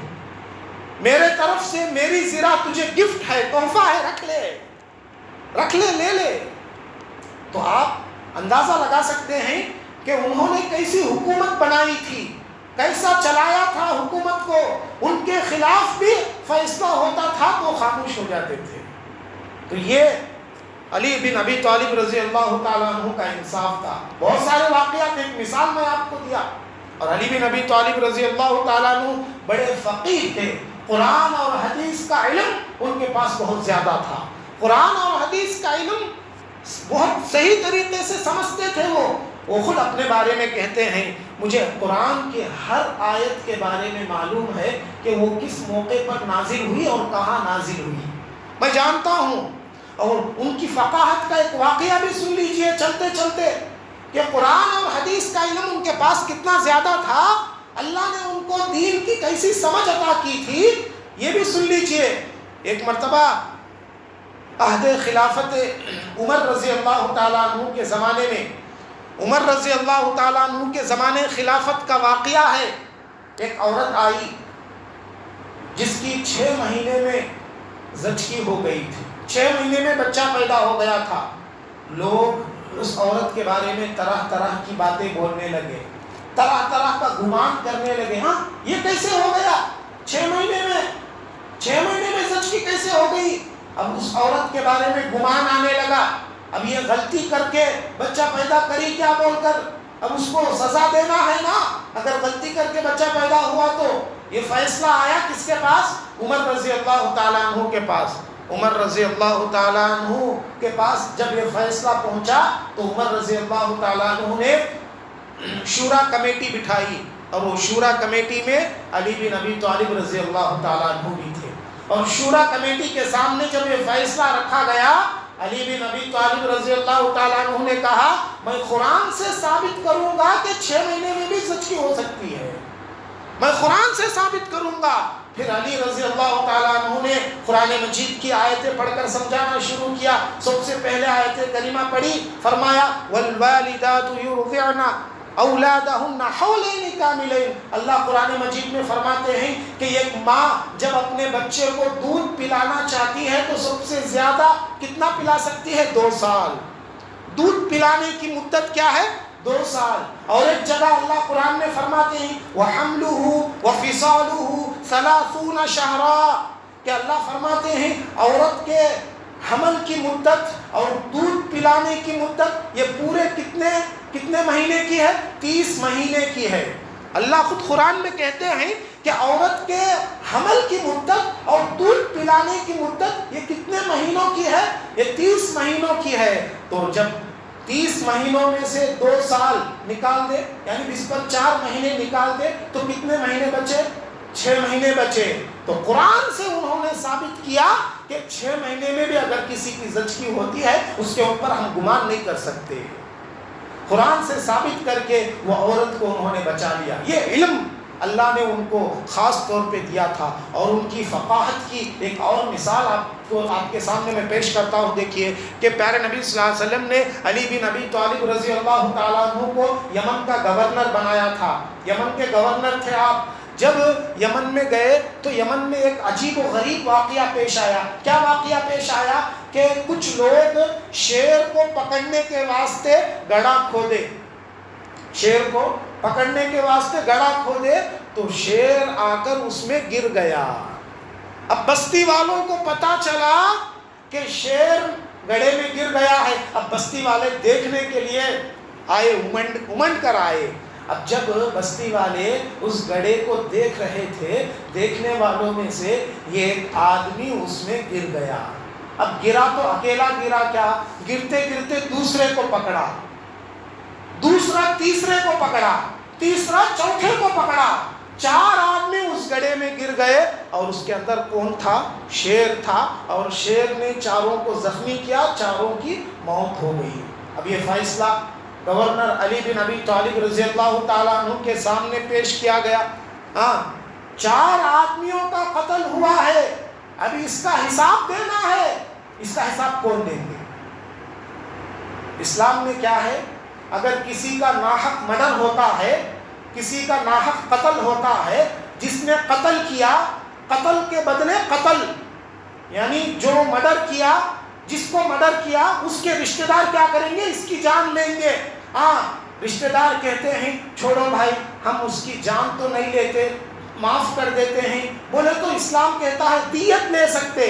میرے طرف سے میری زرہ تجھے گفٹ ہے، تحفہ ہے، رکھ لے لے لے۔ تو آپ اندازہ لگا سکتے ہیں کہ انہوں نے کیسی حکومت بنائی تھی، کیسا چلایا تھا حکومت کو، ان کے خلاف بھی فیصلہ ہوتا تھا تو خاموش ہو جاتے تھے۔ تو یہ علی بن ابی طالب رضی اللہ تعالیٰ عنہ کا انصاف تھا۔ بہت سارے واقعات، ایک مثال میں آپ کو دیا۔ اور علی بن ابی طالب رضی اللہ تعالیٰ عنہ بڑے فقیہ تھے، قرآن اور حدیث کا علم ان کے پاس بہت زیادہ تھا، قرآن اور حدیث کا علم بہت صحیح طریقے سے سمجھتے تھے۔ وہ خود اپنے بارے میں کہتے ہیں مجھے قرآن کے ہر آیت کے بارے میں معلوم ہے کہ وہ کس موقع پر نازل ہوئی اور کہاں نازل ہوئی، میں جانتا ہوں۔ اور ان کی فقاہت کا ایک واقعہ بھی سن لیجئے چلتے چلتے کہ قرآن اور حدیث کا علم ان کے پاس کتنا زیادہ تھا، اللہ نے ان کو دین کی کیسی سمجھ عطا کی تھی، یہ بھی سن لیجئے۔ ایک مرتبہ عہد خلافت عمر رضی اللہ تعالیٰ عنہ کے زمانے میں، عمر رضی اللہ تعالیٰ عنہ کے زمانے خلافت کا واقعہ ہے، ایک عورت آئی جس کی 6 مہینے میں زچگی ہو گئی تھی، 6 مہینے میں بچہ پیدا ہو گیا تھا۔ لوگ اس عورت کے بارے میں طرح طرح کی باتیں بولنے لگے، طرح طرح کا گمان کرنے لگے، ہاں یہ کیسے ہو گیا، 6 مہینے میں زچگی کیسے ہو گئی۔ اب اس عورت کے بارے میں گمان آنے لگا، اب یہ غلطی کر کے بچہ پیدا کری کیا بول کر اب اس کو سزا دینا ہے نا، اگر غلطی کر کے بچہ پیدا ہوا تو۔ یہ فیصلہ آیا کس کے پاس؟ عمر رضی اللہ تعالیٰ عنہ کے پاس۔ عمر رضی اللہ تعالیٰ عنہ کے پاس جب یہ فیصلہ پہنچا تو عمر رضی اللہ تعالیٰ عنہ نے شورا کمیٹی بٹھائی، اور وہ شورا کمیٹی میں علی بن ابی طالب رضی اللہ تعالیٰ عنہ بھی تھے۔ اور شورا کمیٹی کے سامنے جب یہ فیصلہ رکھا گیا، علی بن ابی طالب رضی اللہ تعالیٰ عنہ نے کہا میں قرآن سے ثابت کروں گا کہ 6 مہینے میں بھی زچگی ہو سکتی ہے، میں قرآن سے ثابت کروں گا۔ پھر علی رضی اللہ تعالیٰ عنہ نے قرآن مجید کی آیتیں پڑھ کر سمجھانا شروع کیا۔ سب سے پہلے آیت کریمہ پڑھی، فرمایا والوالدات یرضعن اولادہن حولین کاملین۔ اللہ قرآن مجید میں فرماتے ہیں کہ ایک ماں جب اپنے بچے کو دودھ پلانا چاہتی ہے تو سب سے زیادہ کتنا پلا سکتی ہے؟ 2 سال۔ دودھ پلانے کی مدت کیا ہے؟ 2 سال۔ اور ایک جگہ اللہ قرآن میں فرماتے ہیں وَحَمْلُهُ وَفِصَالُهُ 30 شَهْرًا، کہ اللہ فرماتے ہیں عورت کے حمل کی مدت اور دودھ پلانے کی مدت یہ پورے کتنے مہینے کی ہے؟ 30 مہینے کی ہے۔ اللہ خود قرآن میں کہتے ہیں کہ عورت کے حمل کی مدت اور دودھ پلانے کی مدت یہ کتنے مہینوں کی ہے؟ یہ 30 مہینوں کی ہے۔ تو جب 30 مہینوں میں سے 2 سال نکال دے، یعنی اس پر 4 مہینے نکال دے تو کتنے مہینے بچے؟ 6 مہینے بچے۔ تو قرآن سے انہوں نے ثابت کیا کہ 6 مہینے میں بھی اگر کسی کی زچگی ہوتی ہے اس کے اوپر ہم گمان نہیں کر سکتے۔ قرآن سے ثابت کر کے وہ عورت کو انہوں نے بچا لیا۔ یہ علم اللہ نے ان کو خاص طور پہ دیا تھا۔ اور ان کی فقاہت کی ایک اور مثال آپ کے سامنے میں پیش کرتا ہوں۔ دیکھیے کہ پیارے نبی صلی اللہ علیہ وسلم نے علی بن ابی طالب رضی اللہ تعالیٰ عنہ کو یمن کا گورنر بنایا تھا۔ یمن کے گورنر تھے آپ۔ جب یمن میں گئے تو یمن میں ایک عجیب و غریب واقعہ پیش آیا. کیا واقعہ پیش آیا کہ کچھ لوگ شیر کو پکڑنے کے واسطے گڑھا کھودے, شیر کو پکڑنے کے واسطے گڑھا کھودے تو شیر آ کر اس میں گر گیا. اب بستی والوں کو پتا چلا کہ شیر گڑھے میں گر گیا ہے. اب بستی والے دیکھنے کے لیے آئے, امنڈ کر آئے. اب جب بستی والے اس گڑھے کو دیکھ رہے تھے, دیکھنے والوں میں سے یہ ایک آدمی اس میں گر گیا. اب گرا تو اکیلا گرا کیا, گرتے گرتے دوسرے کو پکڑا, دوسرا تیسرے کو پکڑا, تیسرا چوتھے کو پکڑا. 4 آدمی اس گڑھے میں گر گئے اور اس کے اندر کون تھا؟ شیر تھا. اور شیر نے چاروں کو زخمی کیا, چاروں کی موت ہو گئی. اب یہ فیصلہ گورنر علی بن ابی طالب رضی اللہ تعالیٰ عنہ کے سامنے پیش کیا گیا. 4 آدمیوں کا قتل ہوا ہے, ابھی اس کا حساب دینا ہے. اس کا حساب کون دیں گے؟ اسلام میں کیا ہے, اگر کسی کا ناحق مرڈر ہوتا ہے, کسی کا ناحق قتل ہوتا ہے, جس نے قتل کیا, قتل کے بدلے قتل, یعنی جو مرڈر کیا, جس کو مرڈر کیا اس کے رشتہ دار کیا کریں گے؟ اس کی جان لیں گے. رشتہ دار کہتے ہیں چھوڑو بھائی, ہم اس کی جان تو نہیں لیتے, معاف کر دیتے ہیں. بولے تو اسلام کہتا ہے دیت لے سکتے.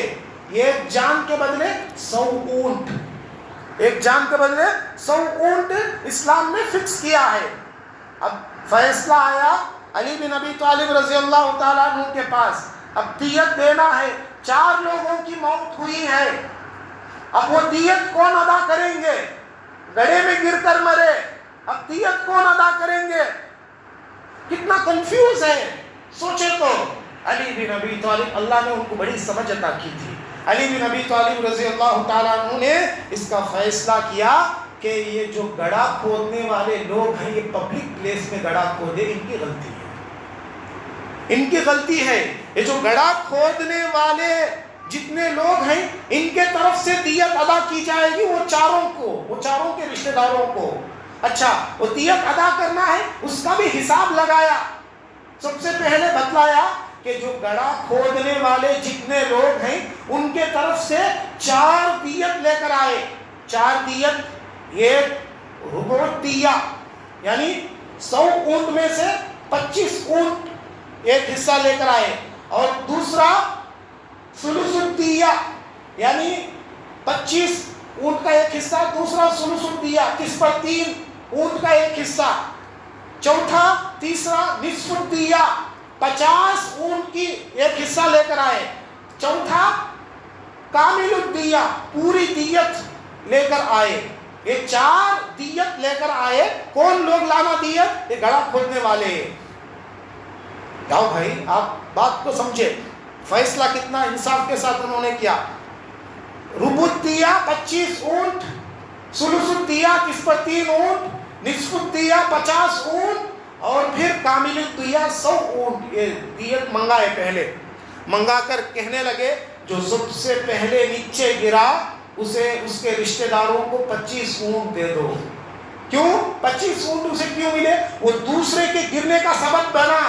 ایک جان کے بدلے 100 اونٹ, ایک جان کے بدلے 100 اونٹ اسلام نے فکس کیا ہے. اب فیصلہ آیا علی بن ابی طالب رضی اللہ تعالیٰ عنہ کے پاس, اب دیت دینا ہے. 4 لوگوں کی موت ہوئی ہے, اب وہ دیت کون ادا کریں گے؟ گڑھے میں گر کر مرے, اب دیت کون ادا کریں گے؟ کتنا کنفیوز ہے. سوچے تو علی بن ابی طالب, اللہ نے ان کو بڑی سمجھ عطا کی تھی. علی بن ابی طالب رضی اللہ تعالیٰ عنہ نے اس کا فیصلہ کیا کہ یہ جو گڑھا کھودنے والے لوگ ہیں, یہ پبلک پلیس میں گڑھا کھودے, ان کی غلطی ہے, ان کی غلطی ہے. یہ جو گڑھا کھودنے والے جتنے لوگ ہیں ان کے طرف سے دیت ادا کی جائے گی, وہ چاروں کو, وہ چاروں کے رشتہ داروں کو. اچھا, وہ دیت ادا کرنا ہے, اس کا بھی حساب لگایا. سب سے پہلے بتلایا کہ جو گڑھا کھودنے والے جتنے لوگ ہیں ان کے طرف سے 4 دیت لے کر آئے. 4 دیت, ایک ربع دیہ یعنی 100 اونٹ میں سے 25 اونٹ ایک حصہ لے کر آئے, اور دوسرا ثلث الدیہ یعنی 25 اونٹ کا ایک حصہ, دوسرا ثلث الدیہ 3 اونٹ کا ایک حصہ, چوتھا تیسرا نصف الدیہ 50 اونٹ کی ایک حصہ لے کر آئے, چوتھا کامل الدیہ پوری دیت لے کر آئے. یہ 4 دیت لے کر آئے. کون لوگ لانا دیت؟ یہ گڑھا کھودنے والے. جاؤ بھائی, آپ بات کو سمجھے, فیصلہ کتنا انصاف کے ساتھ انہوں نے کیا. ربع الدیہ 25 اونٹ, ثلث الدیہ 3 اونٹ, نصف الدیہ 50 اونٹ, اور پھر کامل الدیہ 100 اونٹ. یہ دیت منگائے, پہلے منگا کر کہنے لگے جو سب سے پہلے نیچے گرا اسے اس کے رشتہ داروں کو 25 اونٹ دے دو. کیوں 25 اونٹ اسے کیوں ملے؟ وہ دوسرے کے گرنے کا سبب بنا,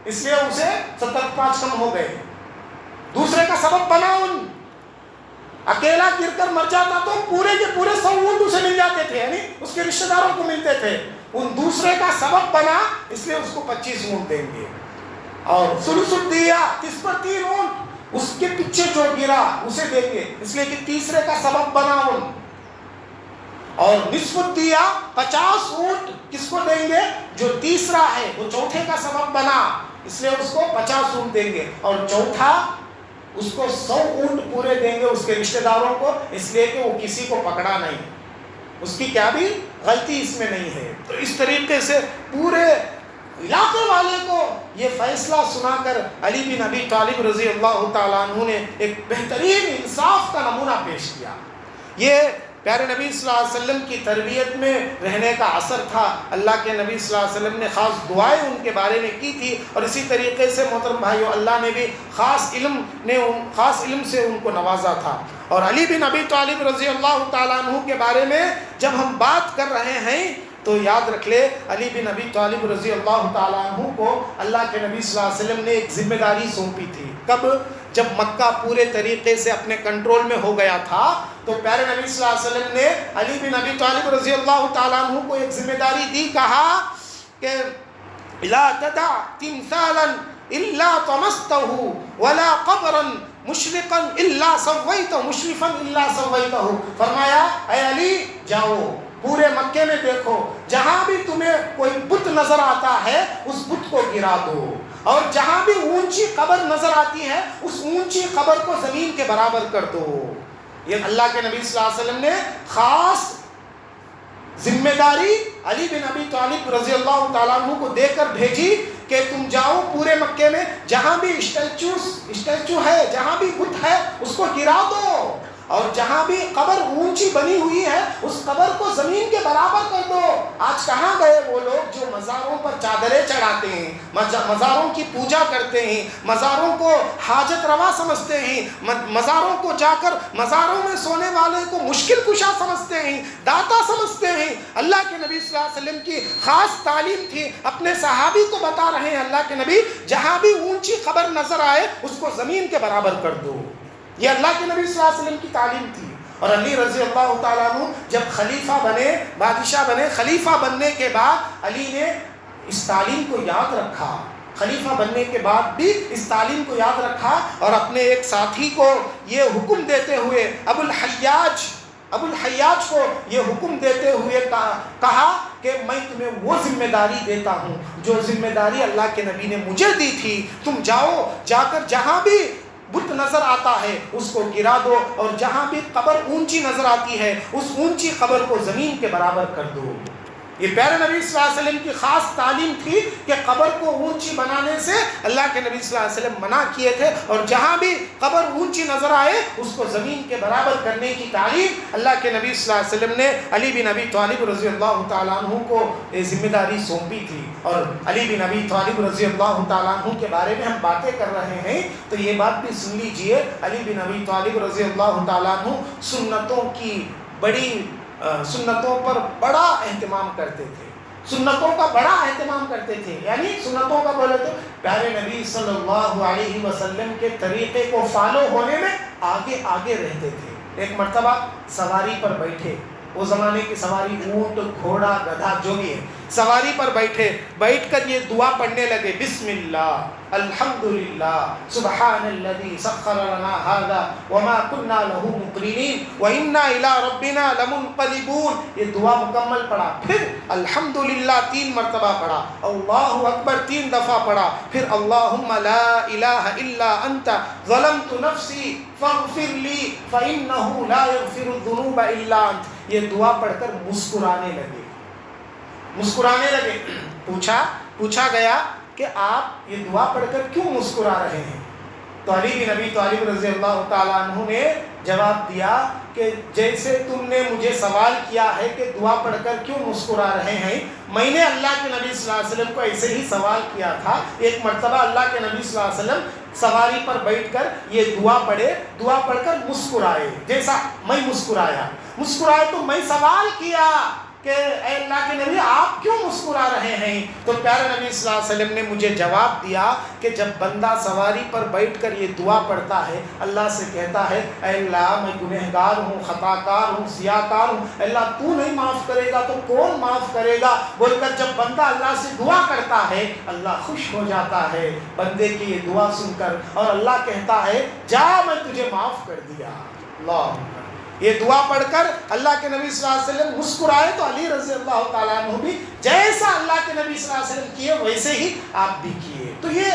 اس لیے اسے 75 کم ہو گئے. دوسرے کا سبب بنا, ان اکیلا گر کر مر جاتا تو پورے کے پورے 100 اونٹ اسے مل جاتے تھے, یعنی اس کے رشتہ داروں کو ملتے تھے. ان دوسرے کا سبب بنا, اس لیے اس کو 25 اونٹ دیں گے. اور ثلث الدیہ 3 اونٹ, اس کے پیچھے جو گرا اسے دیں گے, اس لیے کہ تیسرے کا سبب بنا ان. اور نصف الدیہ 50 اونٹ کس کو دیں گے؟ جو تیسرا ہے, وہ چوتھے کا سبب بنا, اس لیے اس کو 50 اونٹ دیں گے. اور چوتھا اس کو 100 اونٹ پورے دیں گے اس کے رشتہ داروں کو, اس لیے کہ وہ کسی کو پکڑا نہیں, اس کی کیا بھی غلطی اس میں نہیں ہے. تو اس طریقے سے پورے علاقے والے کو یہ فیصلہ سنا کر علی بن ابی طالب رضی اللہ تعالیٰ عنہ نے ایک بہترین انصاف کا نمونہ پیش کیا. یہ پیارے نبی صلی اللہ علیہ وسلم کی تربیت میں رہنے کا اثر تھا. اللہ کے نبی صلی اللہ علیہ وسلم نے خاص دعائیں ان کے بارے میں کی تھی, اور اسی طریقے سے محترم بھائیو اللہ نے بھی خاص علم سے ان کو نوازا تھا. اور علی بن ابی طالب رضی اللہ تعالیٰ عنہ کے بارے میں جب ہم بات کر رہے ہیں تو یاد رکھ لے علی بن ابی طالب رضی اللہ تعالیٰ عنہ کو اللہ کے نبی صلی اللہ علیہ وسلم نے ایک ذمہ داری سونپی تھی. کب؟ جب مکہ پورے طریقے سے اپنے کنٹرول میں ہو گیا تھا تو پیارے نبی صلی اللہ علیہ وسلم نے علی بن ابی طالب رضی اللہ تعالیٰ عنہ کو ایک ذمہ داری دی. کہا کہ لا تدع تمثالا الا طمسته ولا قبرا مشرقا الا سويته مشرفا الا سويته. فرمایا اے علی جاؤ پورے مکے میں دیکھو، جہاں بھی تمہیں کوئی بت نظر آتا ہے اس بت کو گرا دو، اور جہاں بھی اونچی قبر نظر آتی ہے اس اونچی قبر کو زمین کے برابر کر دو. یہ اللہ کے نبی صلی اللہ علیہ وسلم نے خاص ذمہ داری علی بن ابی طالب رضی اللہ تعالیٰ عنہ کو دے کر بھیجی کہ تم جاؤ پورے مکے میں جہاں بھی اسٹیچو ہے، جہاں بھی بت ہے اس کو گرا دو، اور جہاں بھی قبر اونچی بنی ہوئی ہے اس قبر کو زمین کے برابر کر دو. آج کہاں گئے وہ لوگ جو مزاروں پر چادریں چڑھاتے ہیں، مزاروں کی پوجا کرتے ہیں، مزاروں کو حاجت روا سمجھتے ہیں، مزاروں کو جا کر مزاروں میں سونے والے کو مشکل کشا سمجھتے ہیں، داتا سمجھتے ہیں. اللہ کے نبی صلی اللہ علیہ وسلم کی خاص تعلیم تھی، اپنے صحابی کو بتا رہے ہیں اللہ کے نبی جہاں بھی اونچی قبر نظر آئے اس کو زمین کے برابر کر دو. یہ اللہ کے نبی صلی اللہ علیہ وسلم کی تعلیم تھی. اور علی رضی اللہ تعالیٰ عنہ جب خلیفہ بنے، بادشاہ بنے، خلیفہ بننے کے بعد علی نے اس تعلیم کو یاد رکھا، خلیفہ بننے کے بعد بھی اس تعلیم کو یاد رکھا، اور اپنے ایک ساتھی کو یہ حکم دیتے ہوئے ابو الحیاج کو یہ حکم دیتے ہوئے کہا کہ میں تمہیں وہ ذمہ داری دیتا ہوں جو ذمہ داری اللہ کے نبی نے مجھے دی تھی. تم جاؤ، جا کر جہاں بھی بت نظر آتا ہے اس کو گرا دو، اور جہاں بھی قبر اونچی نظر آتی ہے اس اونچی قبر کو زمین کے برابر کر دو. یہ پیارے نبی صلی اللہ علیہ وسلم کی خاص تعلیم تھی کہ قبر کو اونچی بنانے سے اللہ کے نبی صلی اللہ علیہ وسلم منع کیے تھے، اور جہاں بھی قبر اونچی نظر آئے اس کو زمین کے برابر کرنے کی تعلیم اللہ کے نبی صلی اللہ علیہ وسلم نے علی بن ابی طالب رضی اللہ تعالیٰ عنہ کو ذمہ داری سونپی تھی. اور علی بن ابی طالب رضی اللہ تعالیٰ عنہ کے بارے میں ہم باتیں کر رہے ہیں تو یہ بات بھی سن لیجئے، علی بن ابی طالب رضی اللہ تعالیٰ عنہ سنتوں پر بڑا اہتمام کرتے تھے، سنتوں کا بڑا اہتمام کرتے تھے. یعنی سنتوں کا بولے تو پیارے نبی صلی اللہ علیہ وسلم کے طریقے کو فالو ہونے میں آگے رہتے تھے. ایک مرتبہ سواری پر بیٹھے، وہ زمانے کی سواری اونٹ، گھوڑا، گدھا جو بھی ہے، سواری پر بیٹھ کر یہ دعا پڑھنے لگے، بسم اللہ الحمدللہ سبحان الذی سخر لنا ھذا وما كنا له مقرنین وإنا إلی ربنا لمنقلبون. یہ دعا مکمل پڑھا، پھر الحمدللہ 3 مرتبہ پڑھا، اللہ اکبر 3 دفعہ پڑھا، پھر اللہم لا الہ الا انت ظلمت نفسی فاغفر لی فإنہ لا یغفر الذنوب الا انت. یہ دعا پڑھ کر مسکرانے لگے. پوچھا گیا کہ آپ یہ دعا پڑھ کر کیوں مسکرا رہے ہیں؟ تو علی بن ابی طالب رضی اللہ تعالیٰ عنہ نے جواب دیا کہ جیسے تم نے مجھے سوال کیا ہے کہ دعا پڑھ کر کیوں مسکرا رہے ہیں، میں نے اللہ کے نبی صلی اللہ علیہ وسلم کو ایسے ہی سوال کیا تھا. ایک مرتبہ اللہ کے نبی صلی اللہ علیہ وسلم سواری پر بیٹھ کر یہ دعا پڑھ کر مسکرائے، جیسا میں مسکرائے تو میں سوال کیا کہ اے اللہ کے نبی آپ کیوں مسکرا رہے ہیں؟ تو پیارے نبی صلی اللہ علیہ وسلم نے مجھے جواب دیا کہ جب بندہ سواری پر بیٹھ کر یہ دعا پڑھتا ہے، اللہ سے کہتا ہے اے اللہ میں گنہگار ہوں، خطا کار ہوں، سیاہ ہوں، اللہ تو نہیں معاف کرے گا تو کون معاف کرے گا، بول کر جب بندہ اللہ سے دعا کرتا ہے اللہ خوش ہو جاتا ہے بندے کی یہ دعا سن کر، اور اللہ کہتا ہے جا میں تجھے معاف کر دیا. اللہ یہ دعا پڑھ کر اللہ کے نبی صلی اللہ علیہ وسلم مسکرائے تو علی رضی اللہ تعالیٰ عنہ بھی جیسا اللہ کے نبی صلی اللہ علیہ وسلم کیے ویسے ہی آپ بھی کیے. تو یہ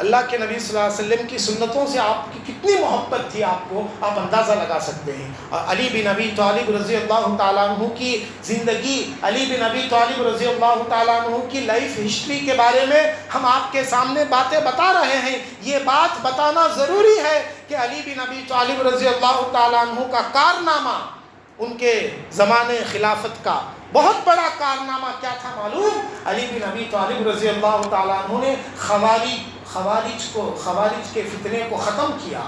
اللہ کے نبی صلی اللہ علیہ وسلم کی سنتوں سے آپ کی کتنی محبت تھی آپ اندازہ لگا سکتے ہیں. اور علی بن ابی طالب رضی اللہ تعالیٰ عنہ کی زندگی، علی بن ابی طالب رضی اللہ تعالیٰ عنہ کی لائف ہسٹری کے بارے میں ہم آپ کے سامنے باتیں بتا رہے ہیں. یہ بات بتانا ضروری ہے کہ علی بن ابی طالب رضی اللہ تعالیٰ عنہ کا کارنامہ، ان کے زمانے خلافت کا بہت بڑا کارنامہ کیا تھا معلوم؟ علی بن ابی طالب رضی اللہ تعالیٰ عنہ نے خوارج کے فتنے کو ختم کیا.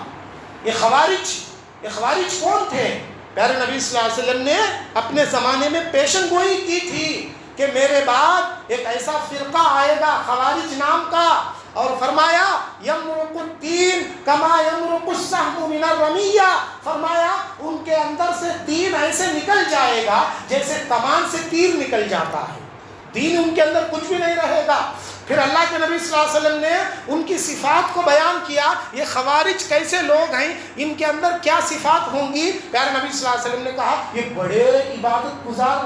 یہ خوارج کون تھے؟ پیارے نبی صلی اللہ علیہ وسلم نے اپنے زمانے میں پیشن گوئی کی تھی کہ میرے بعد ایک ایسا فرقہ آئے گا خوارج نام کا، اور فرمایا یمرق الدین کما یمرق السهم من الرمیہ، فرمایا ان کے اندر سے دین ایسے نکل جائے گا جیسے کمان سے تیر نکل جاتا ہے، دین ان کے اندر کچھ بھی نہیں رہے گا۔ پھر اللہ کے نبی صلی اللہ علیہ وسلم نے ان کی صفات کو بیان کیا، یہ خوارج کیسے لوگ ہیں، ان کے اندر کیا صفات ہوں گی۔ پیارے نبی صلی اللہ علیہ وسلم نے کہا یہ بڑے عبادت گزار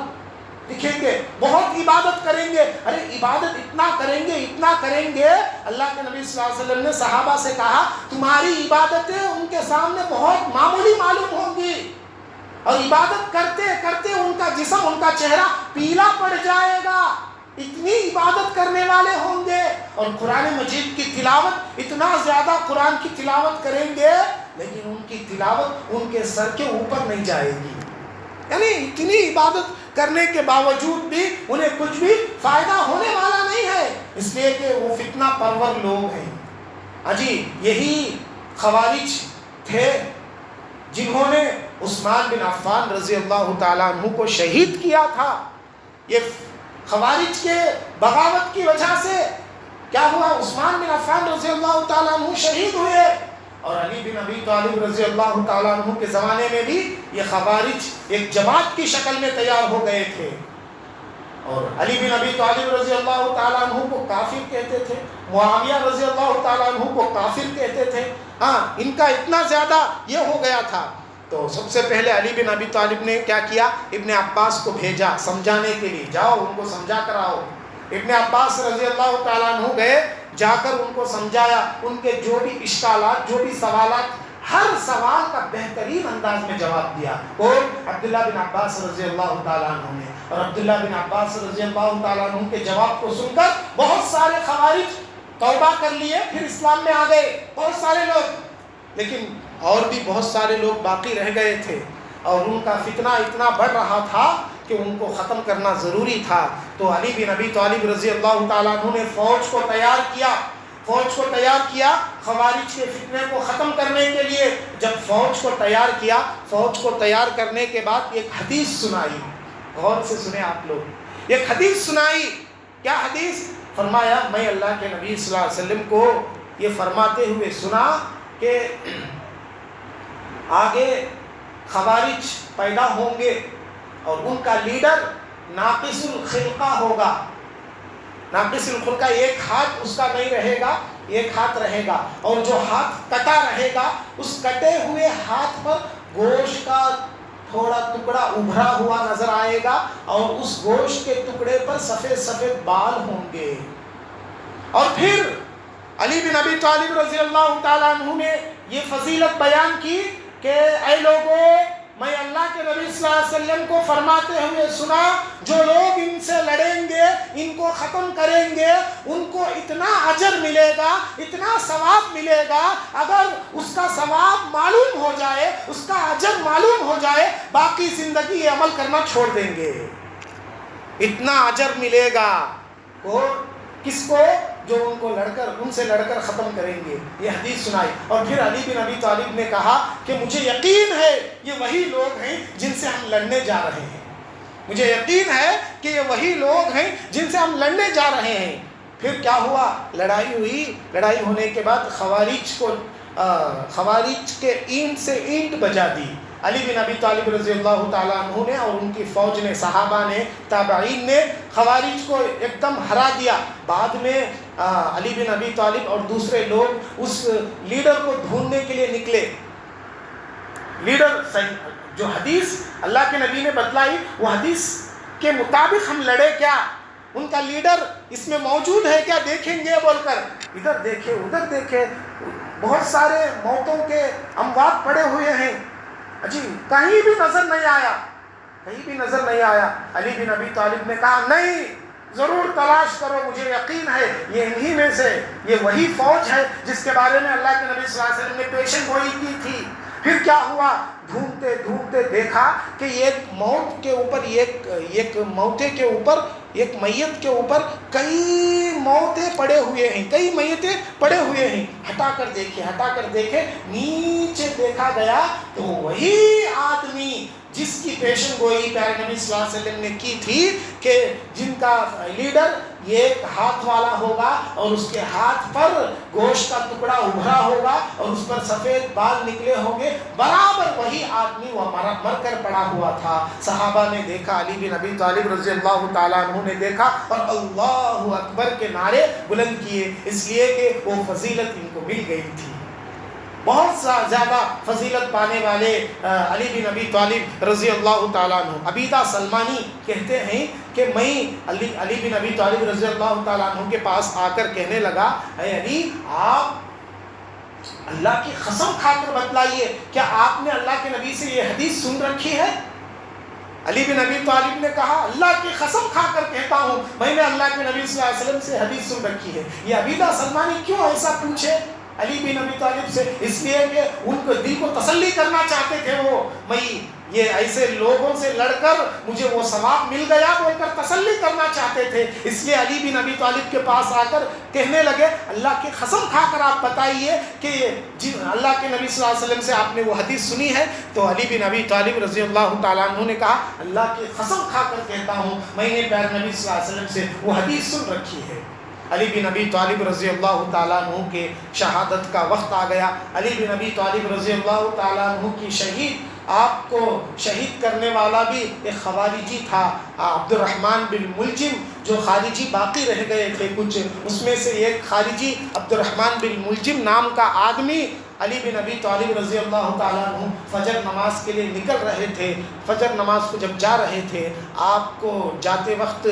دکھیں گے، بہت عبادت کریں گے۔ ارے عبادت اتنا کریں گے، اللہ کے نبی صلی اللہ علیہ وسلم نے صحابہ سے کہا تمہاری عبادتیں ان کے سامنے بہت معمولی معلوم ہوں گی، اور عبادت کرتے کرتے ان کا جسم، ان کا چہرہ پیلا پڑ جائے گا، اتنی عبادت کرنے والے ہوں گے۔ اور قرآن مجید کی تلاوت، اتنا زیادہ قرآن کی تلاوت کریں گے لیکن ان کی تلاوت ان کے سر کے اوپر نہیں جائے گی، یعنی اتنی عبادت کرنے کے باوجود بھی انہیں کچھ بھی فائدہ ہونے والا نہیں ہے، اس لیے کہ وہ فتنہ پرور لوگ ہیں۔ جی یہی خوارج تھے جنہوں نے عثمان بن عفان رضی اللہ تعالیٰ عنہ کو شہید کیا تھا۔ یہ خوارج کے بغاوت کی وجہ سے کیا ہوا، عثمان بن عفان رضی اللہ تعالیٰ عنہ شہید ہوئے، اور علی بن ابی طالب رضی اللہ تعالیٰ عنہ کے زمانے میں بھی یہ خوارج ایک جماعت کی شکل میں تیار ہو گئے تھے، اور علی بن ابی طالب رضی اللہ تعالیٰ عنہ کو کافر کہتے تھے، معاویہ رضی اللہ تعالیٰ عنہ کو کافر کہتے تھے۔ ان کا اتنا زیادہ یہ ہو گیا تھا، تو سب سے پہلے علی بن ابی طالب نے کیا کیا، ابن عباس کو بھیجا سمجھانے کے لیے، جاؤ ان کو سمجھا کر آؤ۔ ابن عباس رضی اللہ تعالیٰ عنہ گئے، جا کر ان کو سمجھایا، ان کے جو بھی اشکالات، جو بھی سوالات، ہر سوال کا بہترین انداز میں جواب دیا، اور عبداللہ بن عباس رضی اللہ تعالیٰ عنہ نے، اور عبداللہ بن عباس رضی اللہ تعالیٰ عنہ کے جواب کو سن کر بہت سارے خوارج توبہ کر لیے، پھر اسلام میں آ گئے بہت سارے لوگ، لیکن اور بھی بہت سارے لوگ باقی رہ گئے تھے، اور ان کا فتنہ اتنا بڑھ رہا تھا کہ ان کو ختم کرنا ضروری تھا۔ تو علی بن ابی طالب رضی اللہ تعالیٰ عنہ نے فوج کو تیار کیا خوارج کے فتنے کو ختم کرنے کے لیے۔ جب فوج کو تیار کیا، فوج کو تیار کرنے کے بعد ایک حدیث سنائی، غور سے سنیں آپ لوگ، ایک حدیث سنائی۔ کیا حدیث؟ فرمایا میں اللہ کے نبی صلی اللہ علیہ وسلم کو یہ فرماتے ہوئے سنا کہ آگے خوارج پیدا ہوں گے، اور ان کا لیڈر ناقص الخلقہ ہوگا۔ ناقص الخلقہ، ایک ہاتھ اس کا نہیں رہے گا، ایک ہاتھ رہے گا، اور جو ہاتھ کٹا رہے گا، اس کٹے ہوئے ہاتھ پر گوشت کا تھوڑا ٹکڑا ابھرا ہوا نظر آئے گا، اور اس گوشت کے ٹکڑے پر سفید سفید بال ہوں گے۔ اور پھر علی بن ابی طالب رضی اللہ تعالیٰ عنہ نے یہ فضیلت بیان کی کہ اے لوگوں، میں اللہ کے نبی صلی اللہ علیہ وسلم کو فرماتے ہوئے سنا، جو لوگ ان سے لڑیں گے، ان کو ختم کریں گے، ان کو اتنا اجر ملے گا، اتنا ثواب ملے گا، اگر اس کا ثواب معلوم ہو جائے، اس کا اجر معلوم ہو جائے، باقی زندگی یہ عمل کرنا چھوڑ دیں گے، اتنا اجر ملے گا۔ اور کس کو؟ جو ان سے لڑ کر ختم کریں گے۔ یہ حدیث سنائی، اور پھر علی بن ابی طالب نے کہا کہ مجھے یقین ہے یہ وہی لوگ ہیں جن سے ہم لڑنے جا رہے ہیں، مجھے یقین ہے کہ یہ وہی لوگ ہیں جن سے ہم لڑنے جا رہے ہیں۔ پھر کیا ہوا؟ لڑائی ہوئی، لڑائی ہونے کے بعد خوارج کے اینٹ سے اینٹ بجا دی علی بن ابی طالب رضی اللہ تعالیٰ عنہ نے، اور ان کی فوج نے، صحابہ نے، تابعین نے خوارج کو ایک دم ہرا دیا۔ بعد میں علی بن ابی طالب اور دوسرے لوگ اس لیڈر کو ڈھونڈنے کے لیے نکلے۔ لیڈر جو حدیث اللہ کے نبی نے بتلائی، وہ حدیث کے مطابق ہم لڑے کیا؟ ان کا لیڈر اس میں موجود ہے کیا؟ دیکھیں گے بول کر ادھر دیکھے ادھر دیکھے، بہت سارے موتوں کے اموات پڑے ہوئے ہیں، جی کہیں بھی نظر نہیں آیا، کہیں بھی نظر نہیں آیا۔ علی بن ابی طالب نے کہا نہیں، ضرور تلاش کرو، مجھے یقین ہے یہ انہی میں سے، یہ وہی فوج ہے جس کے بارے میں اللہ کے نبی صلی اللہ علیہ وسلم نے پیشن گوئی کی تھی۔ پھر کیا ہوا؟ ڈھونڈتے ڈھونڈتے دیکھا کہ ایک موت کے اوپر، ایک موتے کے اوپر، ایک میت کے اوپر کئی موتیں پڑے ہوئے ہیں، کئی میتیں پڑے ہوئے ہیں۔ ہٹا کر دیکھے، نیچے دیکھا گیا تو وہی آدمی جس کی پیشن گوئی پیارے نبی صلی اللہ علیہ وسلم نے کی تھی کہ جن کا لیڈر ایک ہاتھ والا ہوگا اور اس کے ہاتھ پر گوشت کا ٹکڑا ابھرا ہوگا اور اس پر سفید بال نکلے ہوں گے، برابر وہی آدمی وہ مر کر پڑا ہوا تھا۔ صحابہ نے دیکھا، علی بن ابی طالب رضی اللہ تعالیٰ عنہ نے دیکھا اور اللہ اکبر کے نعرے بلند کیے، اس لیے کہ وہ فضیلت ان کو مل گئی تھی۔ بہت زیادہ فضیلت پانے والے علی بن ابی طالب رضی اللہ تعالیٰ عنہ، عبیدہ سلمانی کہتے ہیں کہ میں علی بن ابی طالب رضی اللہ تعالیٰ عنہ کے پاس آ کر کہنے لگا، اے علی، آپ اللہ کی قسم کھا کر بتلائیے، کیا آپ نے اللہ کے نبی سے یہ حدیث سن رکھی ہے؟ علی بن ابی طالب نے کہا، اللہ کی قسم کھا کر کہتا ہوں میں نے اللہ کے نبی صلی اللہ علیہ وسلم سے حدیث سن رکھی ہے۔ یہ عبیدہ سلمانی کیوں ایسا پوچھے علی بن ابی طالب سے؟ اس لیے کہ ان کو دل کو تسلی کرنا چاہتے تھے، وہ میں یہ ایسے لوگوں سے لڑ کر مجھے وہ ثواب مل گیا بول کر تسلی کرنا چاہتے تھے، اس لیے علی بن ابی طالب کے پاس آ کر کہنے لگے، اللہ کی قسم کھا کر آپ بتائیے کہ جن اللہ کے نبی صلی اللہ علیہ وسلم سے آپ نے وہ حدیث سنی ہے؟ تو علی بن ابی طالب رضی اللہ تعالیٰ عنہ نے کہا، اللہ کی قسم کھا کر کہتا ہوں میں نے پیارے نبی صلی اللہ علیہ وسلم سے وہ حدیث سن رکھی ہے۔ علی بن ابی طالب رضی اللہ تعالیٰ عنہ کے شہادت کا وقت آ گیا۔ علی بن ابی طالب رضی اللہ تعالیٰ عنہ کی شہید، آپ کو شہید کرنے والا بھی ایک خوارجی تھا، عبد الرحمن بن ملجم، جو خارجی باقی رہ گئے تھے کچھ، اس میں سے ایک خارجی عبد الرحمن بن ملجم نام کا آدمی علی بن ابی طالب رضی اللہ تعالیٰ عنہ فجر نماز کے لیے نکل رہے تھے۔ فجر نماز کو جب جا رہے تھے، آپ کو جاتے وقت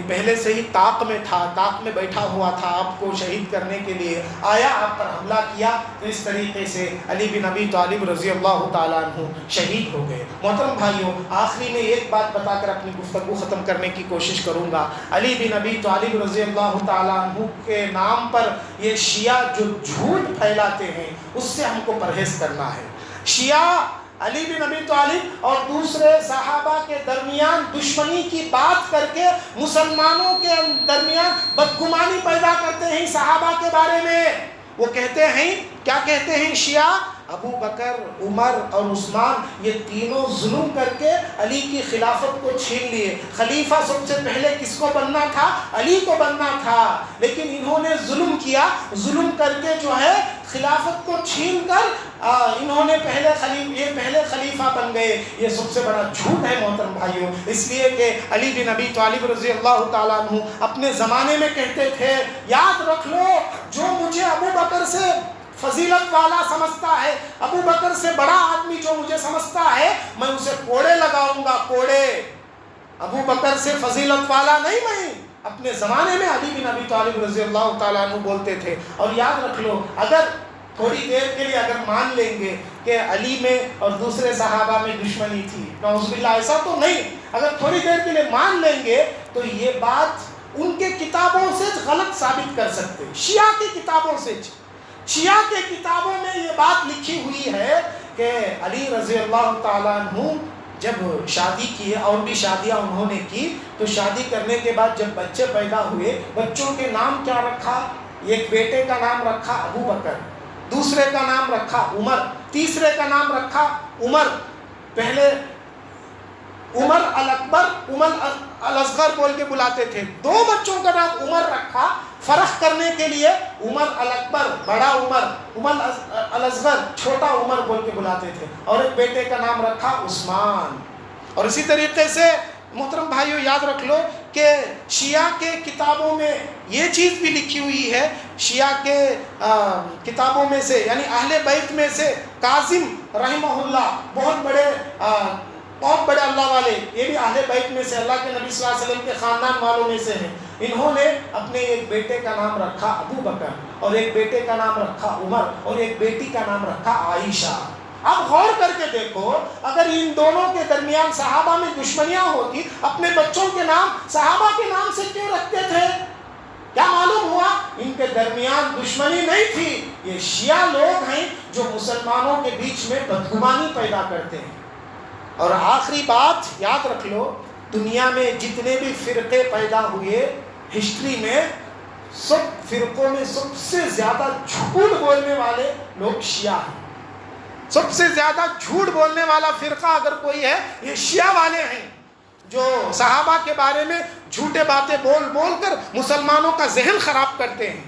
پہلے سے ہی طاق میں تھا، طاق میں بیٹھا ہوا تھا، آپ کو شہید کرنے کے لیے آیا، آپ پر حملہ کیا، تو اس طریقے سے علی بن ابی طالب رضی اللہ تعالیٰ عنہ شہید ہو گئے۔ محترم بھائیوں، آخری میں ایک بات بتا کر اپنی گفتگو ختم کرنے کی کوشش کروں گا۔ علی بن ابی طالب رضی اللہ تعالیٰ عنہ کے نام پر یہ شیعہ جو جھوٹ پھیلاتے ہیں، اس سے ہم کو پرہیز کرنا ہے۔ شیعہ علی بن ابی طالب اور دوسرے صحابہ کے درمیان دشمنی کی بات کر کے مسلمانوں کے درمیان بدگمانی پیدا کرتے ہیں صحابہ کے بارے میں۔ وہ کہتے ہیں، کیا کہتے ہیں شیعہ؟ ابو بکر، عمر اور عثمان یہ تینوں ظلم کر کے علی کی خلافت کو چھین لیے۔ خلیفہ سب سے پہلے کس کو بننا تھا؟ علی کو بننا تھا، لیکن انہوں نے ظلم کیا، ظلم کر کے جو ہے خلافت کو چھین کر انہوں نے پہلے خلیفہ بن گئے۔ یہ سب سے بڑا جھوٹ ہے محترم بھائیوں، اس لیے کہ علی بن ابی طالب رضی اللہ تعالیٰ عنہ اپنے زمانے میں کہتے تھے، یاد رکھ لو، جو مجھے ابو بکر سے فضیلت والا سمجھتا ہے، ابو بکر سے بڑا آدمی جو مجھے سمجھتا ہے، میں اسے کوڑے لگاؤں گا، کوڑے۔ ابو بکر سے فضیلت والا نہیں میں۔ اپنے زمانے میں علی بن ابی طالب رضی اللہ تعالیٰ عنہ بولتے تھے۔ اور یاد رکھ لو، اگر تھوڑی دیر کے لیے اگر مان لیں گے کہ علی میں اور دوسرے صحابہ میں دشمنی تھی، نعوذ باللہ، ایسا تو نہیں، اگر تھوڑی دیر کے لیے مان لیں گے تو یہ بات ان کے کتابوں سے غلط ثابت کر سکتے، شیعہ کی کتابوں سے۔ شیعہ کے کتابوں میں یہ بات لکھی ہوئی ہے کہ علی رضی اللہ تعالیٰ عنہ جب شادی کی، اور بھی شادیاں انہوں نے کی، تو شادی کرنے کے بعد جب بچے پیدا ہوئے، بچوں کے نام کیا رکھا؟ ایک بیٹے کا نام رکھا ابو بکر، دوسرے کا نام رکھا عمر، تیسرے کا نام رکھا عمر۔ پہلے عمر الاکبر، عمر الاصغر بول کے بلاتے تھے۔ دو بچوں کا نام عمر رکھا فرق کرنے کے لیے، عمر الاکبر بڑا عمر، عمر الاصغر چھوٹا عمر بول کے بلاتے تھے، اور ایک بیٹے کا نام رکھا عثمان۔ اور اسی طریقے سے محترم بھائیو یاد رکھ لو کہ شیعہ کے کتابوں میں یہ چیز بھی لکھی ہوئی ہے، شیعہ کے کتابوں میں سے، یعنی اہل بیت میں سے کاظم رحمہ اللہ بہت بڑے اللہ والے، یہ بھی اہل بیت میں سے، اللہ کے نبی صلی اللہ علیہ وسلم کے خاندان والوں میں سے ہیں۔ انہوں نے اپنے ایک بیٹے کا نام رکھا ابو بکر، اور ایک بیٹے کا نام رکھا عمر، اور ایک بیٹی کا نام رکھا عائشہ۔ اب غور کر کے دیکھو، اگر ان دونوں کے درمیان صحابہ میں دشمنیاں ہوتی، اپنے بچوں کے نام صحابہ کے نام سے کیوں رکھتے تھے؟ کیا معلوم ہوا؟ ان کے درمیان دشمنی نہیں تھی، یہ شیعہ لوگ ہیں جو مسلمانوں کے بیچ میں بدگمانی پیدا کرتے ہیں۔ اور آخری بات یاد رکھ لو، دنیا میں جتنے بھی فرقے پیدا ہوئے ہسٹری میں، سب فرقوں میں سب سے زیادہ جھوٹ بولنے والے لوگ شیعہ ہیں۔ سب سے زیادہ جھوٹ بولنے والا فرقہ اگر کوئی ہے یہ شیعہ والے ہیں، جو صحابہ کے بارے میں جھوٹے باتیں بول بول کر مسلمانوں کا ذہن خراب کرتے ہیں۔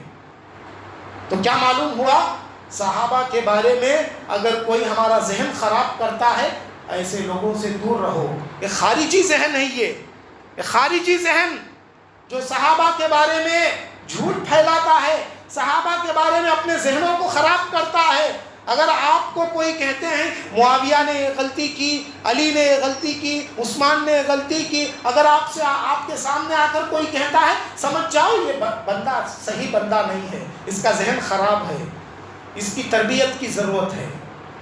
تو کیا معلوم ہوا؟ صحابہ کے بارے میں اگر کوئی ہمارا ذہن خراب کرتا ہے، ایسے لوگوں سے دور رہو۔ یہ خارجی ذہن ہے، یہ خارجی ذہن جو صحابہ کے بارے میں جھوٹ پھیلاتا ہے، صحابہ کے بارے میں اپنے ذہنوں کو خراب کرتا ہے۔ اگر آپ کو کوئی کہتے ہیں معاویہ نے یہ غلطی کی، علی نے یہ غلطی کی، عثمان نے یہ غلطی کی، اگر آپ کے سامنے آ کر کوئی کہتا ہے، سمجھ جاؤ یہ بندہ صحیح بندہ نہیں ہے، اس کا ذہن خراب ہے، اس کی تربیت کی ضرورت ہے،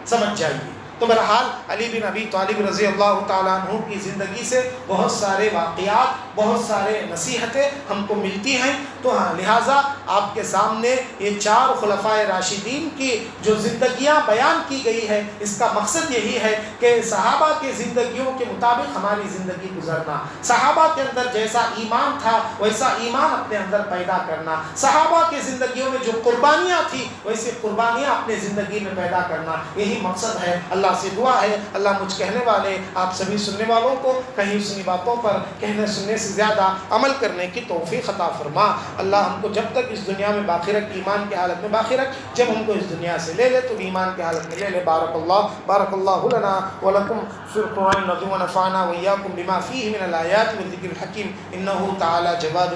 سمجھ جائیے۔ تو بہرحال علی بن ابی طالب رضی اللہ تعالیٰ عنہ کی زندگی سے بہت سارے واقعات، بہت سارے نصیحتیں ہم کو ملتی ہیں۔ تو لہٰذا آپ کے سامنے یہ 4 خلفائے راشدین کی جو زندگیاں بیان کی گئی ہے، اس کا مقصد یہی ہے کہ صحابہ کی زندگیوں کے مطابق ہماری زندگی گزرنا، صحابہ کے اندر جیسا ایمان تھا ویسا ایمان اپنے اندر پیدا کرنا، صحابہ کی زندگیوں میں جو قربانیاں تھیں ویسی قربانیاں اپنے زندگی میں پیدا کرنا، یہی مقصد ہے۔ اللہ سے دعا ہے اللہ مجھ کہنے والے آپ سبھی سننے والوں کو کہیں سنی باتوں پر کہنے سننے سے زیادہ عمل کرنے کی توفیق عطا فرما۔ اللہ ہم کو جب تک اس دنیا میں باقی رکھ، ایمان کی حالت میں باقی رکھ، جب ہم کو اس دنیا سے لے لے تو ایمان کی حالت میں لے لے۔ بارک اللہ لنا ولکم فی القرآن العظیم ونفعنا وإیاکم بما فیہ من الآیات والذکر الحکیم، انہ تعالی جواد